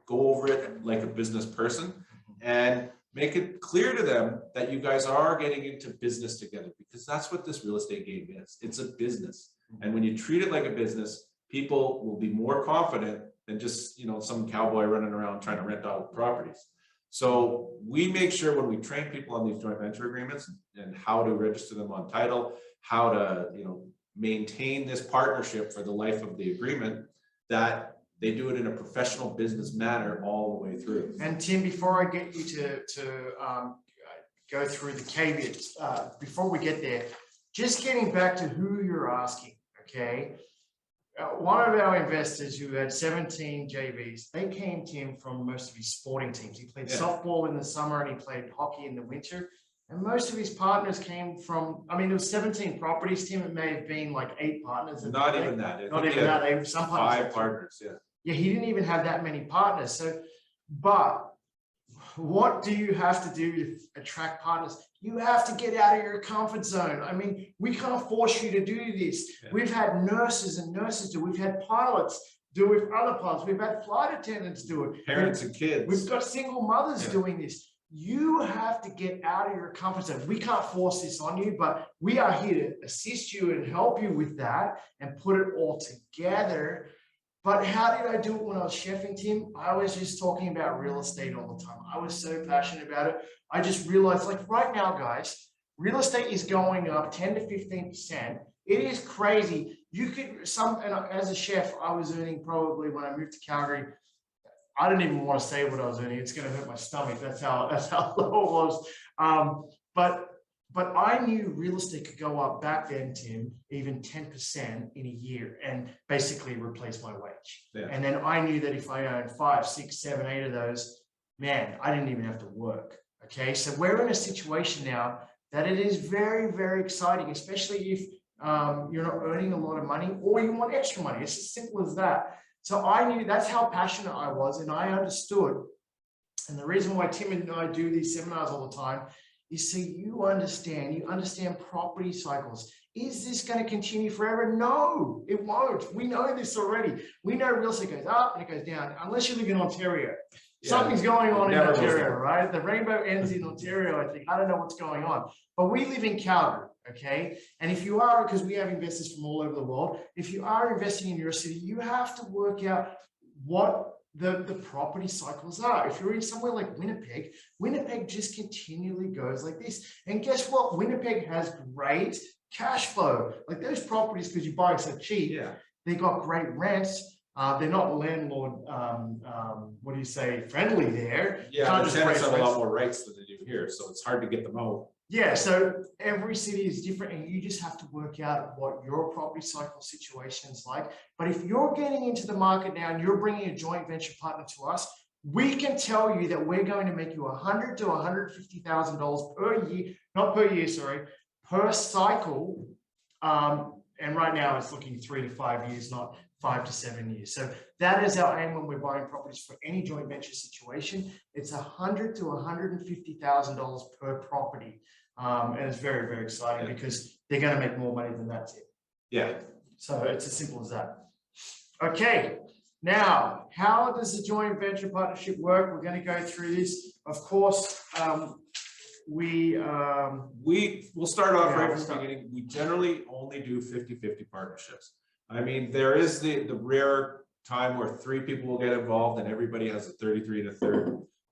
go over it like a business person, and make it clear to them that you guys are getting into business together, because that's what this real estate game is. It's a business. And when you treat it like a business, people will be more confident than just, you know, some cowboy running around trying to rent out properties. So we make sure when we train people on these joint venture agreements and how to register them on title, how to, you know, maintain this partnership for the life of the agreement, that they do it in a professional business manner all the way through.
And Tim, before I get you to go through the caveats, before we get there, just getting back to who you're asking, okay? One of our investors who had 17 JVs, they came, Tim, from most of his sporting teams. He played softball in the summer and he played hockey in the winter. And most of his partners came from, I mean, there was 17 properties, Tim. It may have been like 8 partners.
Not even that.
Not even that. They have some partners.
5 partners, yeah.
Yeah, he didn't even have that many partners. So, but what do you have to do to attract partners? You have to get out of your comfort zone. I mean, we can't force you to do this. Yeah. We've had nurses and nurses do. We've had pilots do with other pilots. We've had flight attendants do it.
Parents and kids.
We've got single mothers doing this. You have to get out of your comfort zone. We can't force this on you, but we are here to assist you and help you with that and put it all together. But how did I do it when I was chefing, Tim? I was just talking about real estate all the time. I was so passionate about it. I just realized, like right now, guys, real estate is going up 10 to 15%. It is crazy. You could and as a chef, I was earning probably when I moved to Calgary. I don't even want to say what I was earning. It's going to hurt my stomach. That's how low it was. But I knew real estate could go up back then, Tim, even 10% in a year and basically replace my wage. Yeah. And then I knew that if I owned 5, 6, 7, 8 of those, man, I didn't even have to work. Okay, so we're in a situation now that it is very, very exciting, especially if you're not earning a lot of money or you want extra money. It's as simple as that. So I knew that's how passionate I was, and I understood. And the reason why Tim and I do these seminars all the time is so you understand property cycles. Is this going to continue forever? No, it won't. We know this already. We know real estate goes up and it goes down, unless you live in Ontario.
Yeah,
Something's going on in
never goes
Ontario,
down.
right? The rainbow ends in Ontario, I think. I don't know what's going on. But we live in Calgary, okay? And if you are, because we have investors from all over the world, if you are investing in your city, you have to work out what the property cycles are. If you're in somewhere like Winnipeg, Winnipeg just continually goes like this. And guess what? Winnipeg has great cash flow. Like those properties, because you buy so cheap,
Yeah.
they got great rents. They're not landlord, what do you say, friendly there.
Yeah, the
just
tenants
raise
have a
rents.
lot more rights than they do here, so it's hard to get them out.
Yeah, so every city is different and you just have to work out what your property cycle situation is like. But if you're getting into the market now and you're bringing a joint venture partner to us, we can tell you that we're going to make you $100,000 to $150,000 per year, not per year, sorry, per cycle. And right now it's looking 3 to 5 years, not 5 to 7 years. So that is our aim when we're buying properties for any joint venture situation. It's $100,000 to $150,000 per property. And it's very, very exciting because they're going to make more money than that too.
Yeah.
So it's as simple as that. Okay. Now, how does the joint venture partnership work? We're going to go through this. Of course, we'll
start off
Yeah,
right
we'll
from the
start.
beginning. We generally only do 50-50 partnerships. I mean, there is the rare time where 3 people will get involved and everybody has a 33 to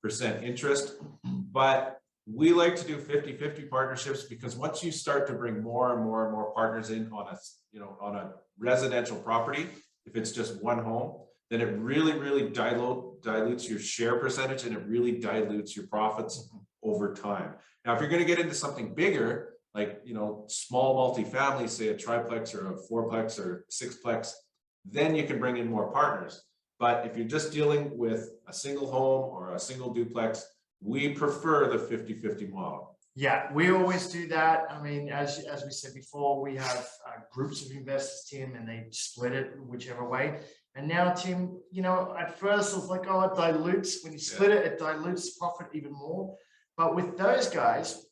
30% interest. But we like to do 50-50 partnerships because once you start to bring more and more and more partners in on a residential property, if it's just one home, then it really dilutes your share percentage and it really dilutes your profits over time. Now, if you're going to get into something bigger, like, small multifamily, say a triplex or a fourplex or sixplex, then you can bring in more partners. But if you're just dealing with a single home or a single duplex, we prefer the 50-50 model.
Yeah, we always do that. I mean, as we said before, we have groups of investors, Tim, and they split it whichever way. And now, Tim, at first it was like, oh, it dilutes. When you split it, it dilutes profit even more. But with those guys,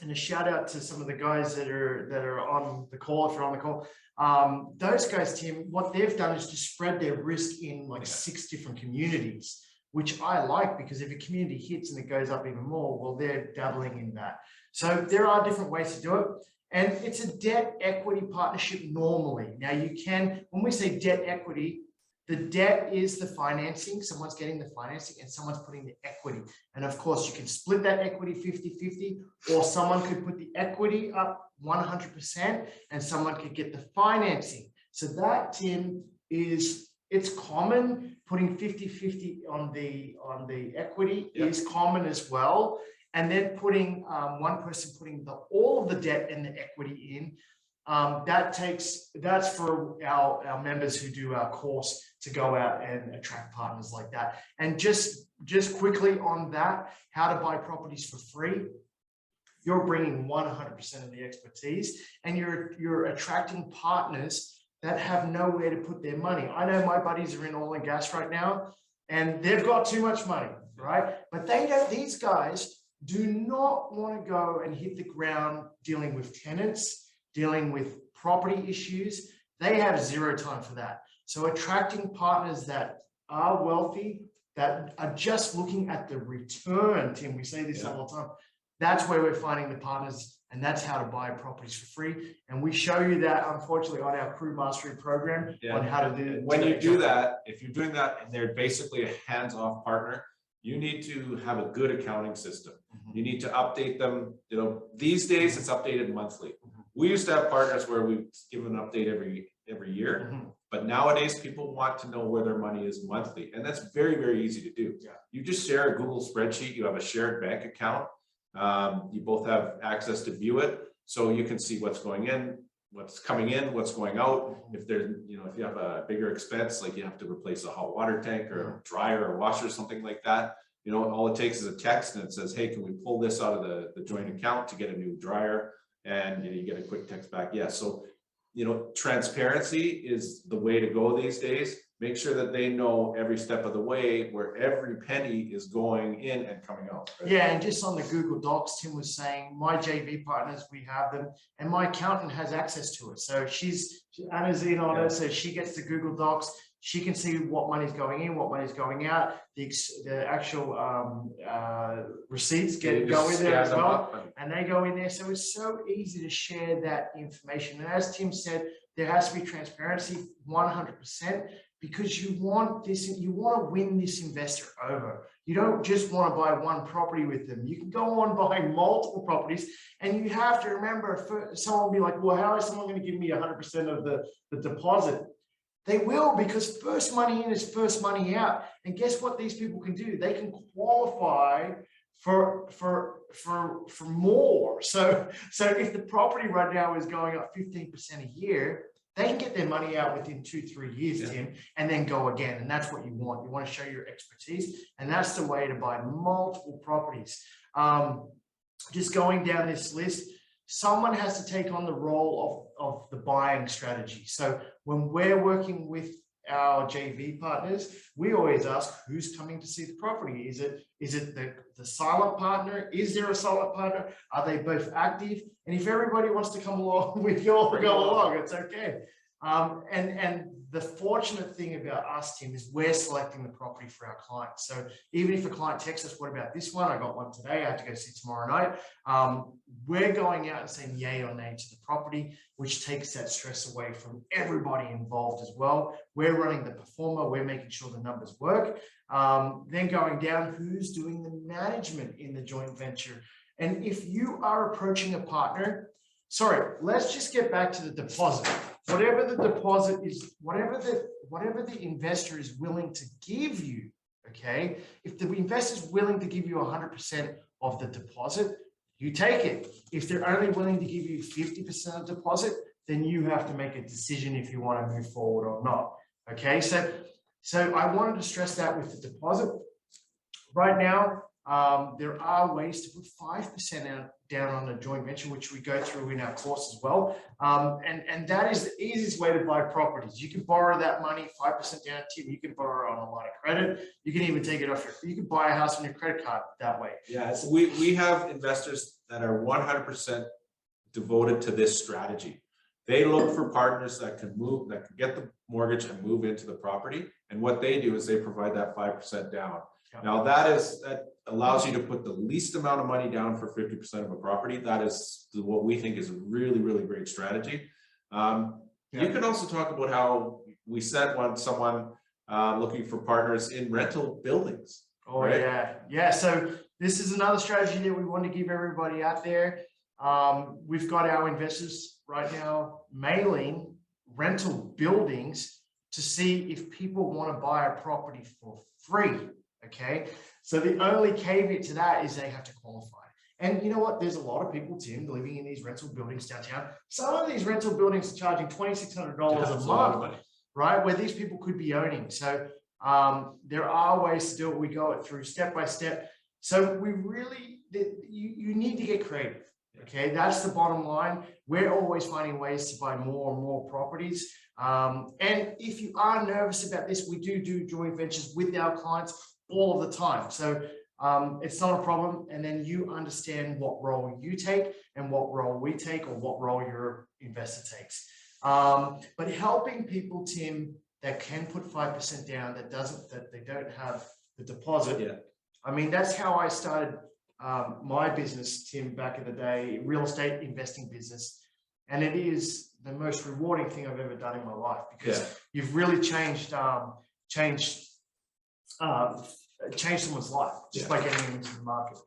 and a shout out to some of the guys that are on the call, if you're on the call, those guys, Tim, what they've done is to spread their risk in like 6 different communities, which I like, because if a community hits and it goes up even more, well, they're doubling in that. So there are different ways to do it. And it's a debt equity partnership normally. Now you can, when we say debt equity, the debt is the financing. Someone's getting the financing and someone's putting the equity. And of course you can split that equity 50-50, or someone could put the equity up 100% and someone could get the financing. So that, Tim, it's common. Putting 50-50 on the equity is common as well. And then putting one person putting all of the debt and the equity in, that's for our members who do our course to go out and attract partners like that. And just quickly on that, how to buy properties for free. You're bringing 100% of the expertise, and you're attracting partners that have nowhere to put their money. I know my buddies are in oil and gas right now, and they've got too much money, right? But these guys do not want to go and hit the ground dealing with tenants, dealing with property issues. They have zero time for that. So attracting partners that are wealthy, that are just looking at the return, Tim, we say this all the time, that's where we're finding the partners. And that's how to buy properties for free. And we show you that, unfortunately, on our crew mastery program on how to do it.
When you do that, if you're doing that and they're basically a hands-off partner, you need to have a good accounting system. You need to update them. These days it's updated monthly. We used to have partners where we give an update every year, but nowadays people want to know where their money is monthly. And that's very, very easy to do. You just share a Google spreadsheet. You have a shared bank account. You both have access to view it, so you can see what's going in, what's coming in, what's going out. If there's, if you have a bigger expense, like you have to replace a hot water tank or a dryer or washer or something like that, all it takes is a text and it says, hey, can we pull this out of the joint account to get a new dryer? And you get a quick text back. Yeah. So, transparency is the way to go these days. make sure that they know every step of the way where every penny is going in and coming out. Right?
Yeah, and just on the Google Docs, Tim was saying, my JV partners, we have them, and my accountant has access to it. So Anna's in on it, so she gets the Google Docs. She can see what money's going in, what money's going out. The actual receipts go in there as well, and they go in there. So it's so easy to share that information. And as Tim said, there has to be transparency 100%, because you want to win this investor over. You don't just want to buy one property with them. You can go on buying multiple properties, and you have to remember, someone will be like, well, how is someone going to give me 100% of the deposit? They will, because first money in is first money out. And guess what these people can do? They can qualify for more. So if the property right now is going up 15% a year, they can get their money out within 2-3 years, Tim, and then go again. And that's what you want. You want to show your expertise. And that's the way to buy multiple properties. Just going down this list, someone has to take on the role of the buying strategy. So when we're working with our JV partners, we always ask, who's coming to see the property? Is it the silent partner? Is there a silent partner? Are they both active? And if everybody wants to come along, we all go along. It's okay. And the fortunate thing about us, Tim, is we're selecting the property for our clients. So even if a client texts us, what about this one? I got one today, I have to go see tomorrow night. We're going out and saying yay or nay to the property, which takes that stress away from everybody involved as well. We're running the performer, we're making sure the numbers work. Then going down, who's doing the management in the joint venture? And if you are approaching a partner, sorry, let's just get back to the deposit. Whatever the deposit is, whatever the investor is willing to give you, okay? If the investor is willing to give you 100% of the deposit, you take it. If they're only willing to give you 50% of deposit, then you have to make a decision if you want to move forward or not. Okay, so I wanted to stress that with the deposit. Right now, there are ways to put 5% down on a joint venture, which we go through in our course as well. And that is the easiest way to buy properties. You can borrow that money, 5% down, Tim. You can borrow on a line of credit. You can even take it off you can buy a house on your credit card that way.
Yeah, so we have investors that are 100% devoted to this strategy. They look for partners that can get the mortgage and move into the property. And what they do is they provide that 5% down. Yep. Now that allows you to put the least amount of money down for 50% of a property. That is what we think is a really, really great strategy. You can also talk about how we said someone looking for partners in rental buildings.
Oh,
right?
Yeah. So this is another strategy that we want to give everybody out there. We've got our investors right now mailing rental buildings to see if people want to buy a property for free. Okay, so the only caveat to that is they have to qualify. And you know what? There's a lot of people, Tim, living in these rental buildings downtown. Some of these rental buildings are charging $2,600 a month, right? Where these people could be owning. So there are ways to do it. We go it through step by step. So we really, you need to get creative. Okay, that's the bottom line. We're always finding ways to buy more and more properties. And if you are nervous about this, we do joint ventures with our clients all of the time. So it's not a problem. And then you understand what role you take and what role we take, or what role your investor takes. But helping people, Tim, that can put 5% down, that they don't have the deposit. Yeah. I mean, that's how I started my business, Tim, back in the day, real estate investing business. And it is the most rewarding thing I've ever done in my life, because you've really changed someone's life just by getting them into the market.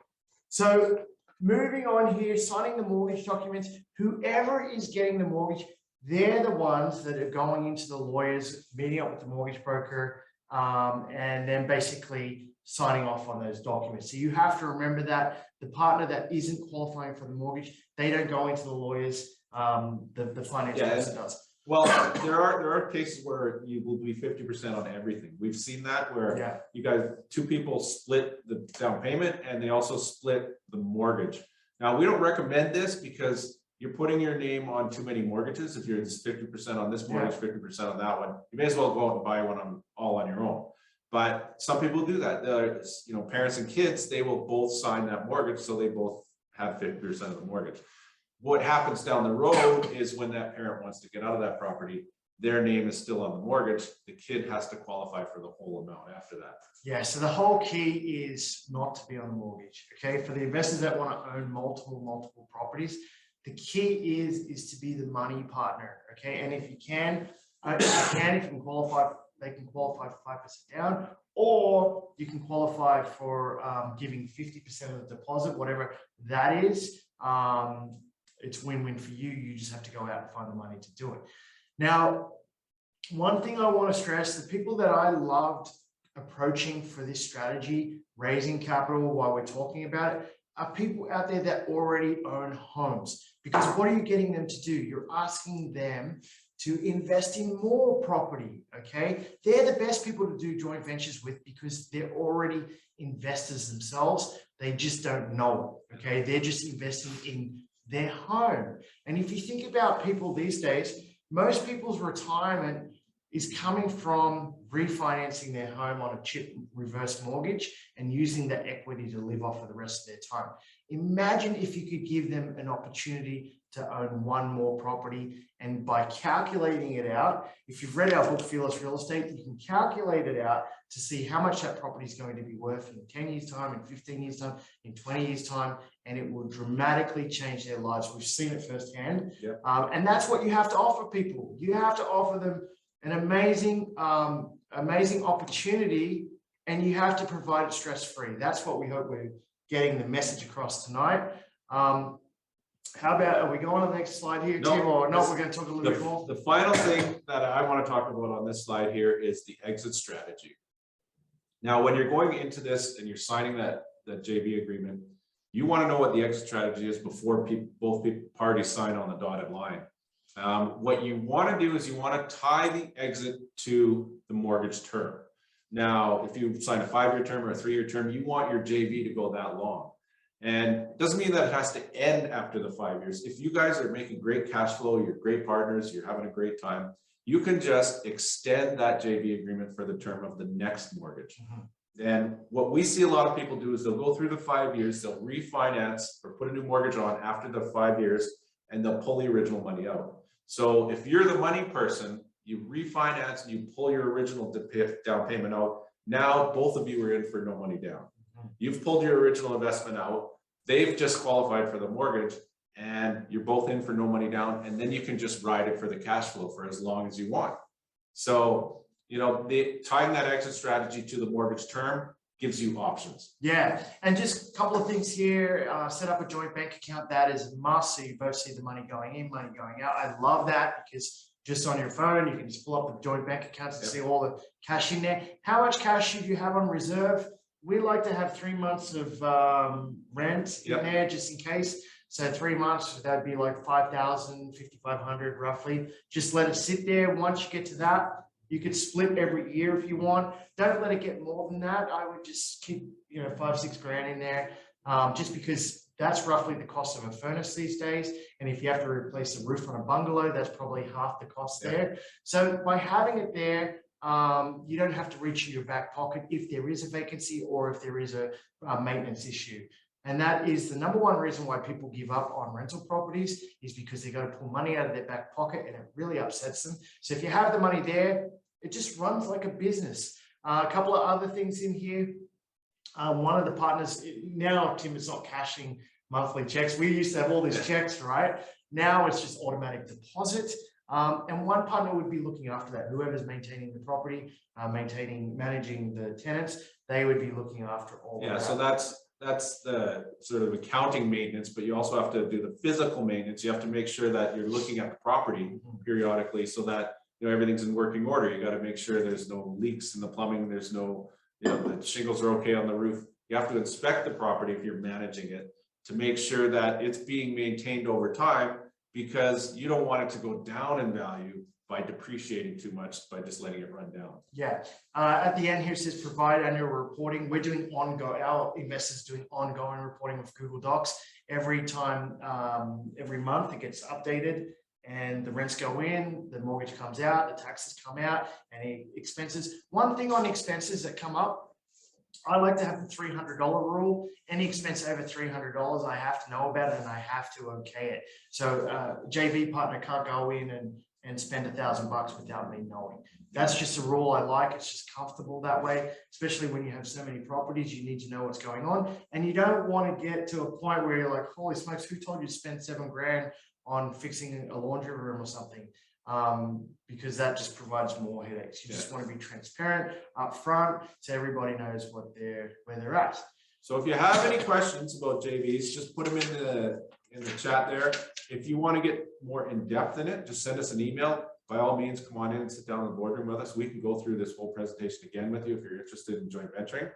So moving on here, signing the mortgage documents, whoever is getting the mortgage, they're the ones that are going into the lawyers, meeting up with the mortgage broker, and then basically signing off on those documents. So you have to remember that the partner that isn't qualifying for the mortgage, they don't go into the lawyers, the financial person does.
Well, there are cases where you will be 50% on everything. We've seen that where you guys, two people split the down payment and they also split the mortgage. Now, we don't recommend this because you're putting your name on too many mortgages. If you're 50% on this mortgage, 50% on that one, you may as well go out and buy one all on your own. But some people do that. You know, parents and kids, they will both sign that mortgage, so they both have 50% of the mortgage. What happens down the road is when that parent wants to get out of that property, their name is still on the mortgage. The kid has to qualify for the whole amount after that.
Yeah, so the whole key is not to be on the mortgage. Okay, for the investors that want to own multiple properties, the key is to be the money partner. Okay, and if you can qualify, they can qualify for 5% down, or you can qualify for giving 50% of the deposit, whatever that is. It's win-win for you. You just have to go out and find the money to do it. Now, one thing I want to stress, the people that I loved approaching for this strategy, raising capital while we're talking about it, are people out there that already own homes. Because what are you getting them to do? You're asking them to invest in more property, okay? They're the best people to do joint ventures with because they're already investors themselves. They just don't know it, okay? They're just investing in their home. And if you think about people these days, most people's retirement is coming from refinancing their home on a chip reverse mortgage and using the equity to live off for the rest of their time. Imagine if you could give them an opportunity to own one more property, and by calculating it out, if you've read our book, Fearless Real Estate, you can calculate it out to see how much that property is going to be worth in 10 years time, in 15 years time, in 20 years time, and it will dramatically change their lives. We've seen it firsthand.
Yep.
And that's what you have to offer people. You have to offer them an amazing opportunity, and you have to provide it stress-free. That's what we hope we're getting the message across tonight. How about, are we going on the next slide here, Tim, or no, we're going to talk a little bit more?
The final thing that I want to talk about on this slide here is the exit strategy. Now, when you're going into this and you're signing that JV agreement, you want to know what the exit strategy is before both parties sign on the dotted line. What you want to do is you want to tie the exit to the mortgage term. Now, if you sign a 5-year term or a 3-year term, you want your JV to go that long. And it doesn't mean that it has to end after the 5 years. If you guys are making great cash flow, you're great partners, you're having a great time, you can just extend that JV agreement for the term of the next mortgage. And what we see a lot of people do is they'll go through the 5 years, they'll refinance or put a new mortgage on after the 5 years, and they'll pull the original money out. So if you're the money person, you refinance and you pull your original down payment out, now both of you are in for no money down. You've pulled your original investment out, they've just qualified for the mortgage, and you're both in for no money down, and then you can just ride it for the cash flow for as long as you want. So, you know, tying that exit strategy to the mortgage term gives you options.
Yeah, and just a couple of things here. Set up a joint bank account. That is a must, so you both see the money going in, money going out. I love that because just on your phone, you can just pull up the joint bank accounts and see all the cash in there. How much cash should you have on reserve? We like to have 3 months of rent in there just in case. So 3 months, that'd be like 5,000, 5,500 roughly. Just let it sit there. Once you get to that, you could split every year if you want. Don't let it get more than that. I would just keep, you know, 5-6 grand in there, just because that's roughly the cost of a furnace these days. And if you have to replace the roof on a bungalow, that's probably half the cost there. So by having it there, you don't have to reach in your back pocket if there is a vacancy or if there is a maintenance issue. And that is the number one reason why people give up on rental properties, is because they got to pull money out of their back pocket, and it really upsets them. So if you have the money there, it just runs like a business. A couple of other things in here. One of the partners, now Tim is not cashing monthly checks. We used to have all these checks, right? Now it's just automatic deposit. And one partner would be looking after that. Whoever's maintaining the property, managing the tenants, they would be looking after all of that.
Yeah, so that's the sort of accounting maintenance, but you also have to do the physical maintenance. You have to make sure that you're looking at the property periodically so that, you know, everything's in working order. You got to make sure there's no leaks in the plumbing, there's no, you know, the shingles are okay on the roof. You have to inspect the property if you're managing it to make sure that it's being maintained over time. because you don't want it to go down in value by depreciating too much by just letting it run down.
Yeah. At the end here it says provide annual reporting. We're doing ongoing, our investors doing ongoing reporting with Google Docs every time, every month it gets updated and the rents go in, the mortgage comes out, the taxes come out, any expenses. One thing on expenses that come up, I like to have the $300 rule. Any expense over $300, I have to know about it and I have to okay it. So JV partner can't go in and spend $1,000 without me knowing. That's just a rule I like. It's just comfortable that way, especially when you have so many properties, you need to know what's going on. And you don't want to get to a point where you're like, holy smokes, who told you to spend $7,000 on fixing a laundry room or something? Because that just provides more headaches. You just want to be transparent up front so everybody knows where they're at.
So if you have any questions about JVs, just put them in the chat there. If you want to get more in depth in it, just send us an email. By all means, come on in and sit down in the boardroom with us. We can go through this whole presentation again with you if you're interested in joint venturing.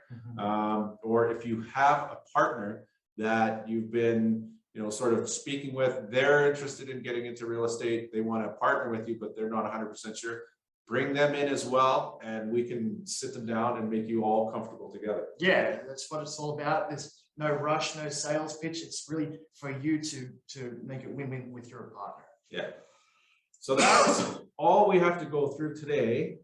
Or if you have a partner that you've been, sort of speaking with, they're interested in getting into real estate, they want to partner with you, but they're not 100% sure, bring them in as well, and we can sit them down and make you all comfortable together.
Yeah, that's what it's all about. There's no rush, no sales pitch. It's really for you to make it win-win with your partner.
Yeah. So that's all we have to go through today.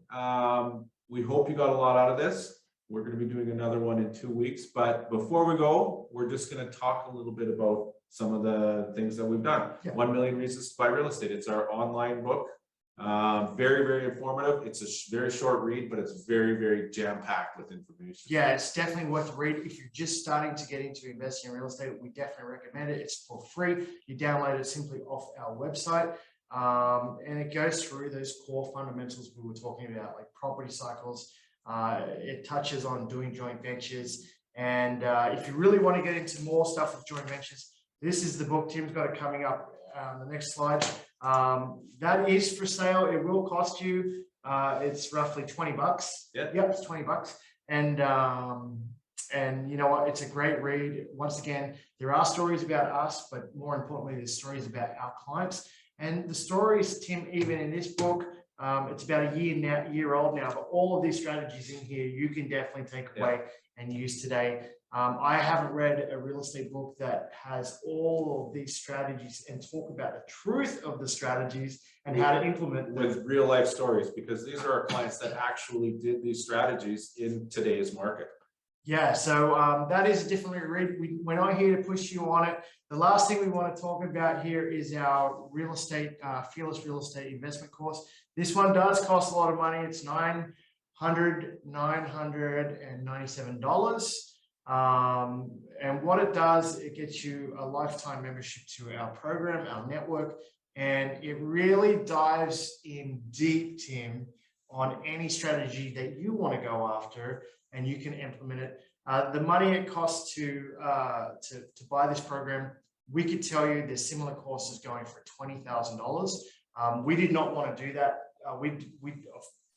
We hope you got a lot out of this. We're going to be doing another one in 2 weeks, but before we go, we're just going to talk a little bit about some of the things that we've done.
Yeah.
1 Million Reasons to Buy Real Estate. It's our online book. Very, very informative. It's a very short read, but it's very, very jam-packed with information.
Yeah, it's definitely worth the read. If you're just starting to get into investing in real estate, we definitely recommend it. It's for free. You download it simply off our website. And it goes through those core fundamentals we were talking about, like property cycles. It touches on doing joint ventures. And if you really want to get into more stuff with joint ventures, this is the book. Tim's got it coming up. The next slide. That is for sale. It will cost you. It's roughly $20.
Yeah.
Yep, it's $20. And you know what? It's a great read. Once again, there are stories about us, but more importantly, there's stories about our clients. And the stories, Tim, even in this book, it's about a year old now, but all of these strategies in here, you can definitely take away and use today. I haven't read a real estate book that has all of these strategies and talk about the truth of the strategies and how to implement them.
With real life stories, because these are our clients that actually did these strategies in today's market.
Yeah, so that is a different read. We're not here to push you on it. The last thing we want to talk about here is our real estate, Fearless Real Estate Investment course. This one does cost a lot of money. It's $997. And what it does, it gets you a lifetime membership to our program, our network, and it really dives in deep, Tim, on any strategy that you want to go after, and you can implement it. The money it costs to buy this program, we could tell you there's similar courses going for $20,000. We did not want to do that. We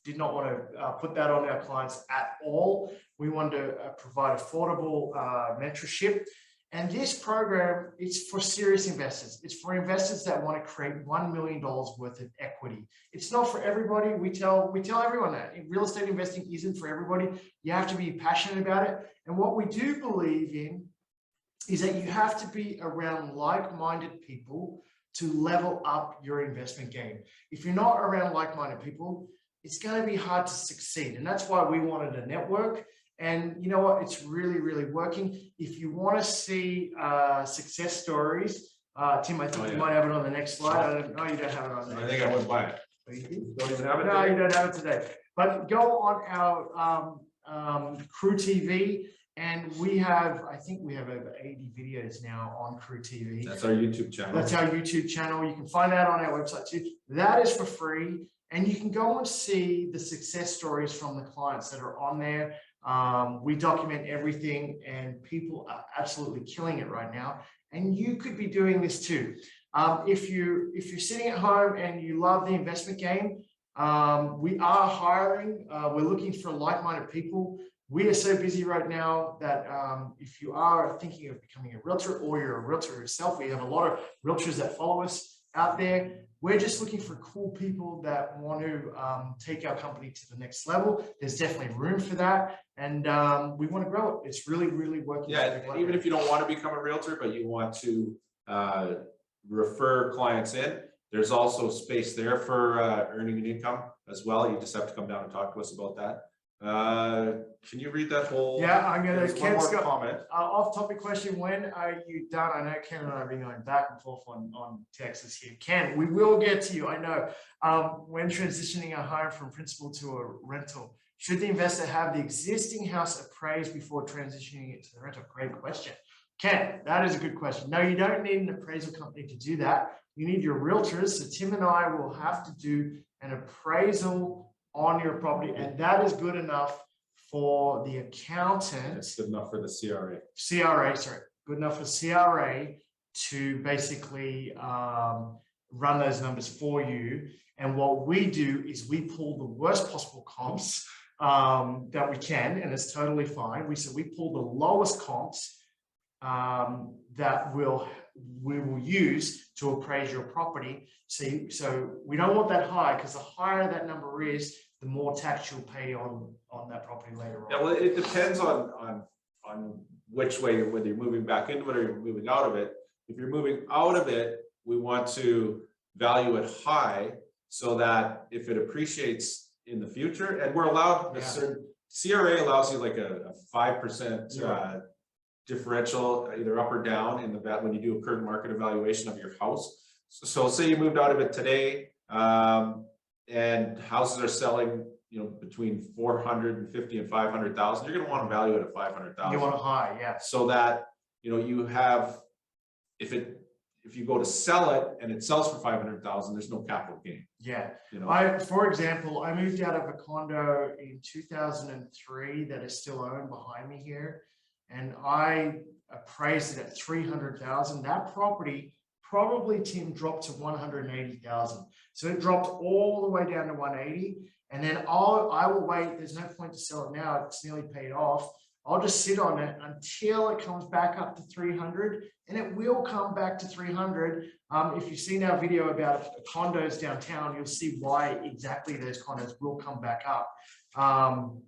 did not want to put that on our clients at all. We wanted to provide affordable mentorship. And this program, it's for serious investors. It's for investors that want to create $1 million worth of equity. It's not for everybody. We tell everyone that real estate investing isn't for everybody. You have to be passionate about it. And what we do believe in is that you have to be around like-minded people to level up your investment game. If you're not around like-minded people, it's going to be hard to succeed. And that's why we wanted a network. And you know what? It's really, really working. If you want to see success stories, Tim, I think you might have it on the next slide. No, you don't have it on there.
I think I went by it.
You
don't even have it?
No, you don't have it today. But go on our Crew TV, and I think we have over 80 videos now on Crew TV.
That's our YouTube channel.
That's our YouTube channel. You can find that on our website too. That is for free. And you can go and see the success stories from the clients that are on there. We document everything, and people are absolutely killing it right now. And you could be doing this too. If you're sitting at home and you love the investment game, we are hiring. We're looking for like-minded people. We are so busy right now that if you are thinking of becoming a realtor, or you're a realtor yourself, we have a lot of realtors that follow us. out there. We're just looking for cool people that want to take our company to the next level. There's definitely room for that. And we want to grow it. It's really, really working.
Yeah, even if you don't want to become a realtor, but you want to refer clients in, there's also space there for earning an income as well. You just have to come down and talk to us about that. Can you read that whole?
Yeah, I'm gonna.
One more
Got,
comment.
Off-topic question: when are you done? I know Ken and I have been going back and forth on Texas here. Ken, we will get to you. I know. When transitioning a home from principal to a rental, should the investor have the existing house appraised before transitioning it to the rental? Great question, Ken. That is a good question. No, you don't need an appraisal company to do that. You need your realtors. So Tim and I will have to do an appraisal on your property, and that is good enough for the accountant.
It's good enough for the CRA.
Good enough for CRA to basically run those numbers for you. And what we do is we pull the worst possible comps that we can, and it's totally fine. We pull the lowest comps that we will use to appraise your property. So we don't want that high, because the higher that number is, the more tax you'll pay on that property later on.
Yeah, well, it depends on which way, whether you're moving back into it or you're moving out of it. If you're moving out of it, we want to value it high so that if it appreciates in the future, and we're allowed a certain, CRA allows you like a 5% differential, either up or down in the when you do a current market evaluation of your house. So say you moved out of it today, and houses are selling, between 450 and 500,000. You're going to want to value it at 500,000.
You want it high, yeah.
So that you have, if you go to sell it and it sells for 500,000, there's no capital gain.
Yeah. For example, I moved out of a condo in 2003 that is still owned behind me here, and I appraised it at 300,000. That property probably, Tim, dropped to 180,000. So it dropped all the way down to 180. And then I will wait. There's no point to sell it now. It's nearly paid off. I'll just sit on it until it comes back up to 300, and it will come back to 300. If you've seen our video about condos downtown, you'll see why exactly those condos will come back up. I'll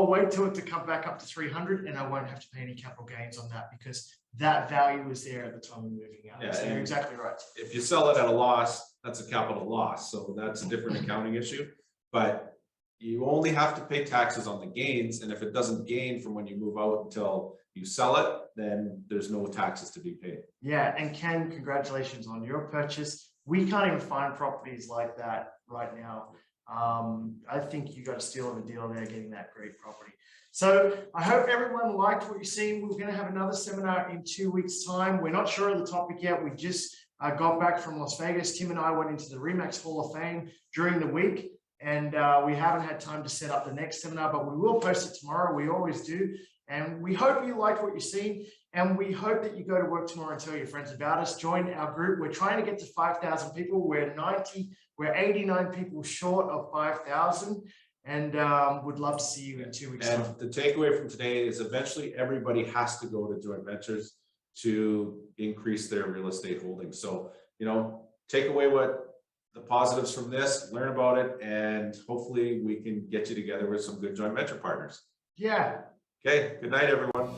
wait till it to come back up to 300, and I won't have to pay any capital gains on that, because that value was there at the time of moving out.
Yeah,
so you're exactly right.
If you sell it at a loss, that's a capital loss. So that's a different accounting issue. But you only have to pay taxes on the gains. And if it doesn't gain from when you move out until you sell it, then there's no taxes to be paid.
Yeah, and Ken, congratulations on your purchase. We can't even find properties like that right now. I think you got a steal of a deal there getting that great property. So I hope everyone liked what you've seen. We're going to have another seminar in 2 weeks' time. We're not sure of the topic yet. We just got back from Las Vegas. Tim and I went into the RE/MAX Hall of Fame during the week, and we haven't had time to set up the next seminar, but we will post it tomorrow. We always do. And we hope you liked what you've seen, and we hope that you go to work tomorrow and tell your friends about us. Join our group. We're trying to get to 5,000 people. We're 89 people short of 5,000, and would love to see you in 2 weeks' time.
And the takeaway from today is eventually everybody has to go to joint ventures to increase their real estate holdings. So, take away what the positives from this, learn about it, and hopefully we can get you together with some good joint venture partners.
Yeah.
Okay, good night, everyone.